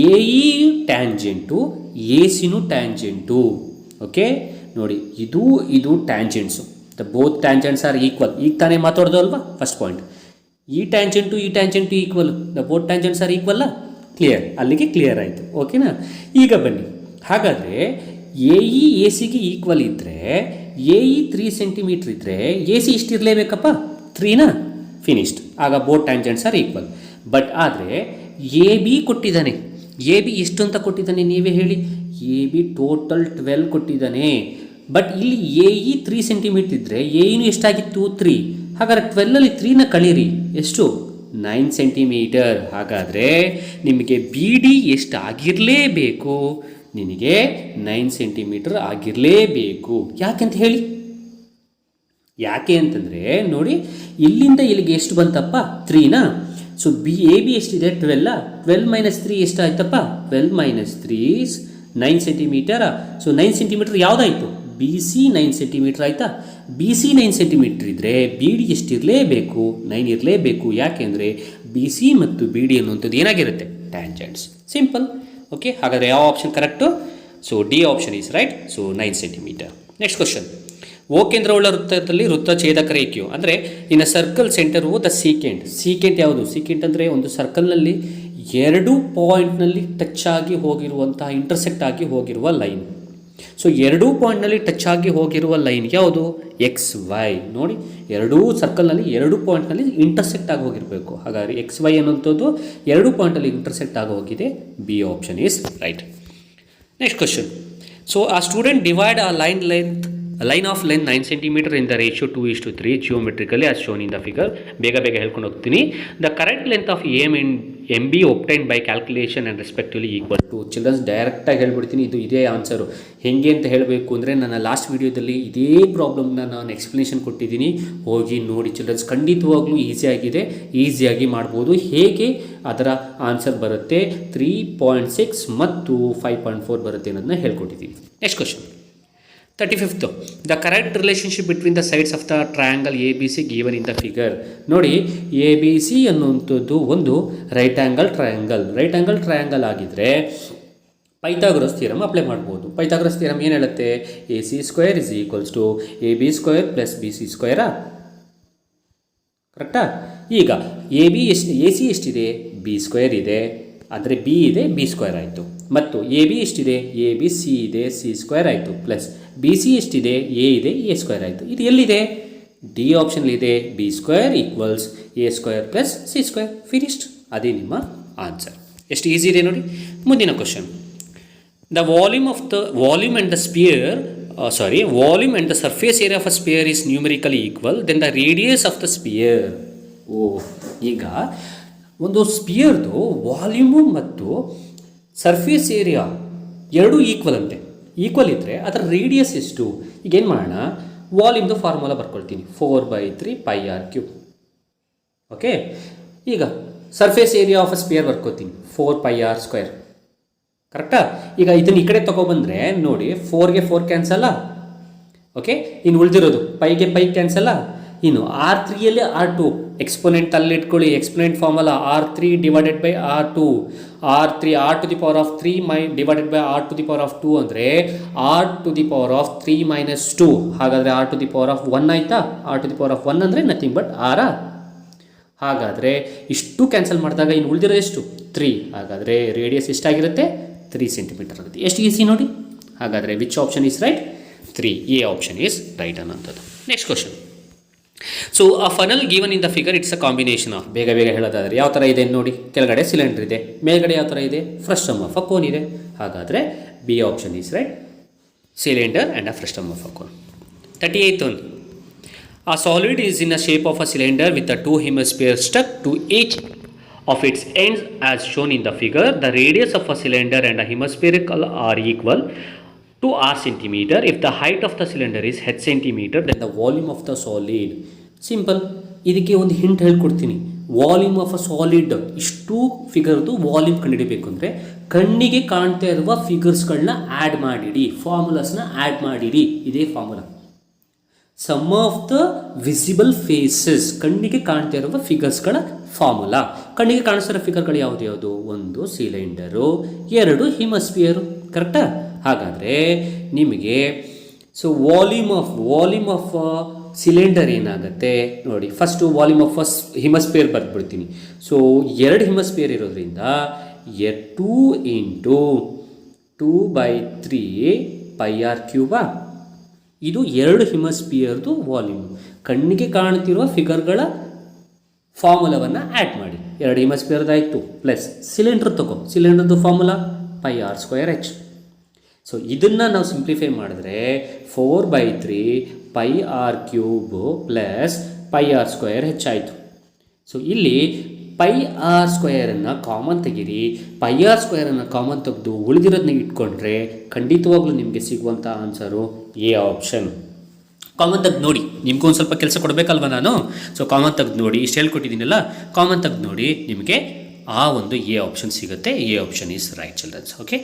AE ಟ್ಯಾಂಜೆಂಟು, ACನೂ ಟ್ಯಾಂಜೆಂಟು. ಓಕೆ, ನೋಡಿ ಇದು tangents. The both tangents are equal. ಈಗ ತಾನೇ ಮಾತಾಡೋದು ಅಲ್ವಾ ಫಸ್ಟ್ ಪಾಯಿಂಟ್. ಈ tangent equal. The both tangents are ಈಕ್ವಲ್ಲ. ಕ್ಲಿಯರ್, ಅಲ್ಲಿಗೆ ಕ್ಲಿಯರ್ ಆಯಿತು. ಓಕೆನಾ? ಈಗ ಬನ್ನಿ, ಹಾಗಾದರೆ AE ACಗೆ ಈಕ್ವಲ್ ಇದ್ದರೆ, AE 3 ಸೆಂಟಿಮೀಟ್ರ್ ಇದ್ದರೆ AC ಇಷ್ಟಿರಲೇಬೇಕಪ್ಪ, 3ನಾ? ಫಿನಿಶ್ಡ್. ಆಗ both tangents are equal. But ಆದರೆ AB ಕೊಟ್ಟಿದ್ದಾನೆ. AB ಎಷ್ಟು ಅಂತ ಕೊಟ್ಟಿದ್ದಾನೆ ನೀವೇ ಹೇಳಿ? AB ಟೋಟಲ್ 12 ಕೊಟ್ಟಿದ್ದಾನೆ. ಬಟ್ ಇಲ್ಲಿ AE 3 ಸೆಂಟಿಮೀಟ್ರ್ ಇದ್ದರೆ AEನೂ ಎಷ್ಟಾಗಿತ್ತು? 3. ಹಾಗಾದರೆ 12ಅಲ್ಲಿ 3ನ ಕಳೀರಿ, ಎಷ್ಟು? 9 ಸೆಂಟಿಮೀಟರ್. ಹಾಗಾದರೆ ನಿಮಗೆ BD ಎಷ್ಟು ಆಗಿರಲೇಬೇಕು? ನಿನಗೆ 9 ಸೆಂಟಿಮೀಟರ್ ಆಗಿರಲೇಬೇಕು. ಯಾಕೆಂತ ಹೇಳಿ? ಯಾಕೆ ಅಂತಂದರೆ ನೋಡಿ, ಇಲ್ಲಿಂದ ಇಲ್ಲಿಗೆ ಎಷ್ಟು ಬಂತಪ್ಪ? 3ನಾ? ಸೊ AB ಎಷ್ಟಿದೆ? 12. 12 - 3 ಎಷ್ಟಾಯ್ತಪ್ಪ? 12 - 3 is 9 ಸೆಂಟಿಮೀಟರಾ? ಸೊ 9 ಸೆಂಟಿಮೀಟರ್ ಯಾವುದಾಯಿತು? BC 9 ಸೆಂಟಿಮೀಟರ್ ಆಯಿತಾ? BC 9 ಸೆಂಟಿಮೀಟರ್ ಇದ್ದರೆ BD ಎಷ್ಟಿರಲೇಬೇಕು? 9 ಇರಲೇಬೇಕು. ಯಾಕೆಂದರೆ BC ಮತ್ತು BD ಅನ್ನುವಂಥದ್ದು ಏನಾಗಿರುತ್ತೆ? ಟ್ಯಾಂಜೆಂಟ್ಸ್. ಸಿಂಪಲ್. ಓಕೆ, ಹಾಗಾದರೆ ಯಾವ option correct? So D option is right. So 9 centimetre. Next question, O ಕೇಂದ್ರವುಳ್ಳ ವೃತ್ತದಲ್ಲಿ ವೃತ್ತ ಛೇದಕ ರೇಖೆಯು ಅಂದರೆ in a circle centre the secant ಯಾವುದು? ಸೀಕೆಂಟ್ ಅಂದರೆ ಒಂದು ಸರ್ಕಲ್ನಲ್ಲಿ 2 ಪಾಯಿಂಟ್ನಲ್ಲಿ ಟಚ್ ಆಗಿ ಹೋಗಿರುವಂತಹ, ಇಂಟರ್ಸೆಕ್ಟ್ ಆಗಿ ಹೋಗಿರುವ ಲೈನ್. ಸೊ 2 ಪಾಯಿಂಟ್ನಲ್ಲಿ ಟಚ್ ಆಗಿ ಹೋಗಿರುವ ಲೈನ್ ಯಾವುದು? XY. ನೋಡಿ, 2 ಸರ್ಕಲ್ನಲ್ಲಿ 2 ಪಾಯಿಂಟ್ನಲ್ಲಿ ಇಂಟರ್ಸೆಕ್ಟ್ ಆಗಿ ಹೋಗಿರಬೇಕು. ಹಾಗಾದರೆ XY ಅನ್ನುವಂಥದ್ದು 2 ಪಾಯಿಂಟಲ್ಲಿ ಇಂಟರ್ಸೆಕ್ಟ್ ಆಗಿ ಹೋಗಿದೆ. B option is right. Next question, so a student divide a line of length 9 centimetre in the ratio 2:3 geometrically as shown in the figure. ಬೇಗ ಹೇಳ್ಕೊಂಡು ಹೋಗ್ತೀನಿ. The correct length of AM and MB obtain by calculation and respectively equal to. Children ಡೈರೆಕ್ಟಾಗಿ ಹೇಳ್ಬಿಡ್ತೀನಿ, ಇದು ಇದೇ ಆನ್ಸರು. ಹೇಗೆ ಅಂತ ಹೇಳಬೇಕು ಅಂದರೆ, ನನ್ನ ಲಾಸ್ಟ್ ವೀಡಿಯೋದಲ್ಲಿ ಇದೇ ಪ್ರಾಬ್ಲಮ್ನ ನಾನು ಎಕ್ಸ್ಪ್ಲನೇಷನ್ ಕೊಟ್ಟಿದ್ದೀನಿ, ಹೋಗಿ ನೋಡಿ ಚಿಲ್ಡ್ರನ್ಸ್. ಖಂಡಿತವಾಗ್ಲೂ ಈಸಿಯಾಗಿ ಮಾಡ್ಬೋದು. ಹೇಗೆ ಅದರ ಆನ್ಸರ್ ಬರುತ್ತೆ, 3.6 ಮತ್ತು 5.4 ಬರುತ್ತೆ ಅನ್ನೋದನ್ನ ಹೇಳ್ಕೊಟ್ಟಿದ್ದೀನಿ. Next question, 35th, the correct relationship between the sides of the triangle ABC given in the figure. ನೋಡಿ ಎ ಬಿ ಸಿ ಅನ್ನುವಂಥದ್ದು ಒಂದು ರೈಟ್ ಆ್ಯಂಗಲ್ ಟ್ರಯಾಂಗಲ್ ಆಗಿದ್ದರೆ ಪೈಥಾಗರಸ್ ಥಿಯರಮ್ ಅಪ್ಲೈ ಮಾಡ್ಬೋದು. ಪೈಥಾಗರಸ್ ಥಿಯರಮ್ ಏನು ಹೇಳುತ್ತೆ? A C square is equals to A B square plus B C ಸ್ಕ್ವೇರಾ, ಕರೆಕ್ಟಾ? ಈಗ ಎ ಸಿ ಎಷ್ಟಿದೆ? ಬಿ ಸ್ಕ್ವೇರ್ ಇದೆ, ಅಂದರೆ ಬಿ ಇದೆ, ಬಿ ಸ್ಕ್ವೇರ್ ಆಯಿತು. ಮತ್ತು ಎ ಬಿ ಎಷ್ಟಿದೆ? ಎ ಬಿ ಸಿ ಇದೆ, ಸಿ ಸ್ಕ್ವೇರ್ ಆಯಿತು. ಪ್ಲಸ್ ಬಿ ಸಿ ಎಷ್ಟಿದೆ? ಎ ಇದೆ, ಎ ಸ್ಕ್ವೇರ್ ಆಯಿತು. ಇದು ಎಲ್ಲಿದೆ? ಡಿ ಆಪ್ಷನ್ಲಿದೆ. B square equals A square plus C square. Finished. ಅದೇ ನಿಮ್ಮ ಆನ್ಸರ್. ಎಷ್ಟು ಈಸಿ ಇದೆ ನೋಡಿ. ಮುಂದಿನ question. The volume and the sphere volume and the surface area of a sphere is numerically equal, then the radius of the sphere. ಈಗ ಒಂದು ಸ್ಪಿಯರ್ದು ವಾಲ್ಯೂಮು ಮತ್ತು ಸರ್ಫೇಸ್ ಏರಿಯಾ ಎರಡೂ ಈಕ್ವಲ್ ಇದ್ದರೆ ಅದರ ರೇಡಿಯಸ್ ಎಷ್ಟು? ಈಗ ಏನು ಮಾಡೋಣ, ವಾಲ್ಯೂಮ್ದು ಫಾರ್ಮುಲಾ ಬರ್ಕೊಳ್ತೀನಿ, 4/3 πr³. ಓಕೆ, ಈಗ surface area of a sphere ಬರ್ಕೋತೀನಿ, 4πr². ಕರೆಕ್ಟಾ? ಈಗ ಇದನ್ನು ಈ ಕಡೆ ತೊಗೊಬಂದರೆ ನೋಡಿ, 4ಗೆ 4 ಕ್ಯಾನ್ಸಲ್ಲ. ಓಕೆ, ಇನ್ನು ಉಳಿದಿರೋದು ಪೈಗೆ ಪೈ ಕ್ಯಾನ್ಸಲ್ಲ. ಇನ್ನು R3ಯಲ್ಲಿ R2 ಎಕ್ಸ್ಪೋನೆಂಟ್ ಅಲ್ಲಿ ಇಟ್ಕೊಳ್ಳಿ. Exponent formula R3 divided by R2. R3 R⁻³ divided by R⁻² ಅಂದರೆ R⁻³ - 2. ಹಾಗಾದರೆ R⁻1 ಆಯಿತಾ? R⁻1 ಅಂದರೆ ನಥಿಂಗ್ ಬಟ್ R. ಹಾಗಾದರೆ ಇಷ್ಟು ಕ್ಯಾನ್ಸಲ್ ಮಾಡಿದಾಗ ಇನ್ನು ಉಳಿದಿರೋ ಎಷ್ಟು? 3. ಹಾಗಾದರೆ ರೇಡಿಯಸ್ ಎಷ್ಟಾಗಿರುತ್ತೆ? 3 ಸೆಂಟಿಮೀಟರ್ ಆಗುತ್ತೆ. ಎಷ್ಟು ಈಸಿ ನೋಡಿ. ಹಾಗಾದರೆ which option is right? 3. A option is right ಅನ್ನೋಂಥದ್ದು. Next question. So a funnel given in the figure it's a combination of, ಬೇಗ ಹೇಳೋದಾದರೆ ಯಾವ ಥರ ಇದೆ ನೋಡಿ. ಕೆಳಗಡೆ ಸಿಲಿಂಡರ್ ಇದೆ, ಮೇಲ್ಗಡೆ ಯಾವ ಥರ ಇದೆ? ಫ್ರಸ್ಟಮ್ ಆಫ್ ಅ ಕೋನ್ ಇದೆ. ಹಾಗಾದರೆ B option is right. Cylinder and a frustum of a cone. 38th one. A solid is in the shape of a cylinder with the 2 hemispheres stuck to each of its ends as shown in the figure. The radius of a cylinder and a hemispherical are equal to r centimeter. If the height of the cylinder is h centimeter, then the volume of the solid. Simple. ಇದಕ್ಕೆ ಒಂದು ಹಿಂಟ್ ಹೇಳ್ಕೊಡ್ತೀನಿ. ವಾಲ್ಯೂಮ್ ಆಫ್ ಅ ಸಾಲಿಡ್, ಇಷ್ಟು ಫಿಗರ್ದು ವಾಲ್ಯೂಮ್ ಕಂಡುಹಿಡಬೇಕು ಅಂದರೆ ಕಣ್ಣಿಗೆ ಕಾಣ್ತಾ ಇರುವ ಫಿಗರ್ಸ್ಗಳನ್ನ ಆ್ಯಡ್ ಮಾಡಿಡಿ, ಫಾರ್ಮುಲಾಸ್ನ ಆ್ಯಡ್ ಮಾಡಿಡಿ. ಇದೇ formula. Sum of the visible faces, ಕಣ್ಣಿಗೆ ಕಾಣ್ತಾ ಇರುವ ಫಿಗರ್ಸ್ಗಳ ಫಾರ್ಮುಲಾ. ಕಣ್ಣಿಗೆ ಕಾಣಿಸ್ತಿರೋ ಫಿಗರ್ಗಳು ಯಾವುದು? ಒಂದು ಸಿಲಿಂಡರು, 2 ಹಿಮಸ್ಫಿಯರು. ಕರೆಕ್ಟಾ? ಹಾಗಾದರೆ ನಿಮಗೆ ವಾಲ್ಯೂಮ್ ಆಫ್ ಸಿಲಿಂಡರ್ ಏನಾಗುತ್ತೆ ನೋಡಿ. ಫಸ್ಟು ವಾಲ್ಯೂಮ್ ಆಫ್ ಹಿಮಸ್ಫಿಯರ್ ಬರೆದ್ಬಿಡ್ತೀನಿ. ಸೊ 2 ಹಿಮಸ್ಫಿಯರ್ ಇರೋದ್ರಿಂದ 2 × 2/3 πr³. ಇದು 2 ಹಿಮಸ್ಫಿಯರ್ದು ವಾಲ್ಯೂಮ್. ಕಣ್ಣಿಗೆ ಕಾಣುತ್ತಿರುವ ಫಿಗರ್ಗಳ ಫಾರ್ಮುಲಾವನ್ನು ಆ್ಯಡ್ ಮಾಡಿ. 2 ಹಿಮಸ್ಫಿಯರ್ದಾಯಿತು. ಪ್ಲಸ್ ಸಿಲಿಂಡರ್ ತಗೋ, ಸಿಲಿಂಡರ್ದು ಫಾರ್ಮುಲಾ πr²h. ಸೊ ಇದನ್ನು ನಾವು ಸಿಂಪ್ಲಿಫೈ ಮಾಡಿದ್ರೆ 4/3 πr³ ಪ್ಲಸ್ πr²h ಆಯಿತು. ಸೊ ಇಲ್ಲಿ πr² ಕಾಮನ್ ತೆಗೀರಿ. πr² ಕಾಮನ್ ತೆಗೆದು ಉಳಿದಿರೋದನ್ನ ಇಟ್ಕೊಂಡ್ರೆ ಖಂಡಿತವಾಗ್ಲೂ ನಿಮಗೆ ಸಿಗುವಂಥ ಆನ್ಸರು ಎ ಆಪ್ಷನ್. ಕಾಮನ್ ತೆಗೆದು ನೋಡಿ, ನಿಮಗೂ ಒಂದು ಸ್ವಲ್ಪ ಕೆಲಸ ಕೊಡಬೇಕಲ್ವ ನಾನು. ಸೊ ಕಾಮನ್ ತೆಗೆದು ನೋಡಿ, ಇಷ್ಟು ಹೇಳ್ಕೊಟ್ಟಿದ್ದೀನಲ್ಲ, ಕಾಮನ್ ತೆಗೆದು ನೋಡಿ, ನಿಮಗೆ ಆ ಒಂದು ಎ ಆಪ್ಷನ್ ಸಿಗುತ್ತೆ. A option is right childrens. Okay.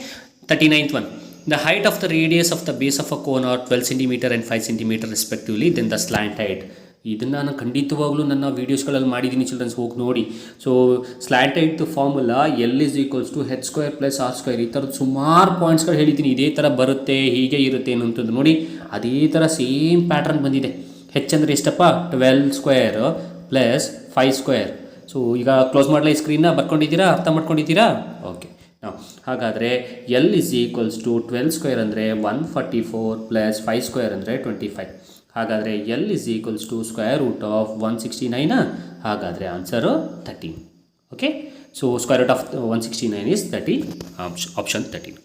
39th one. The height of the radius of the base of a cone are 12 cm and 5 cm respectively, then the slant height. ಇದನ್ನು ನಾನು ಖಂಡಿತವಾಗ್ಲೂ ನನ್ನ ವೀಡಿಯೋಸ್ಗಳಲ್ಲಿ ಮಾಡಿದ್ದೀನಿ ಚಿಲ್ಡ್ರನ್ಸ್, ಹೋಗಿ ನೋಡಿ. ಸೊ ಸ್ಲ್ಯಾಂಟ್ ಹೈಟ್ದು ಫಾರ್ಮುಲಾ L = h² + r². ಈ ಥರದ್ದು ಸುಮಾರು ಪಾಯಿಂಟ್ಸ್ಗಳು ಹೇಳಿದ್ದೀನಿ. ಇದೇ ಥರ ಬರುತ್ತೆ, ಹೀಗೆ ಇರುತ್ತೆ ಅನ್ನೋಂಥದ್ದು ನೋಡಿ. ಅದೇ ಥರ ಸೇಮ್ ಪ್ಯಾಟ್ರನ್ ಬಂದಿದೆ. ಹೆಚ್ ಅಂದರೆ ಎಷ್ಟಪ್ಪ? 12² + 5². ಸೊ ಈಗ ಕ್ಲೋಸ್ ಮಾಡಲ ಈ ಸ್ಕ್ರೀನ್ನ, ಬರ್ಕೊಂಡಿದ್ದೀರಾ? ಅರ್ಥ ಮಾಡ್ಕೊಂಡಿದ್ದೀರಾ? ಓಕೆ. ಹಾಗಾದರೆ L = 12² ಅಂದರೆ 144 + 5² ಅಂದರೆ 25. ಹಾಗಾದರೆ L = √169. ಹಾಗಾದರೆ answer 13. Okay. So √169 is 13. Option 13.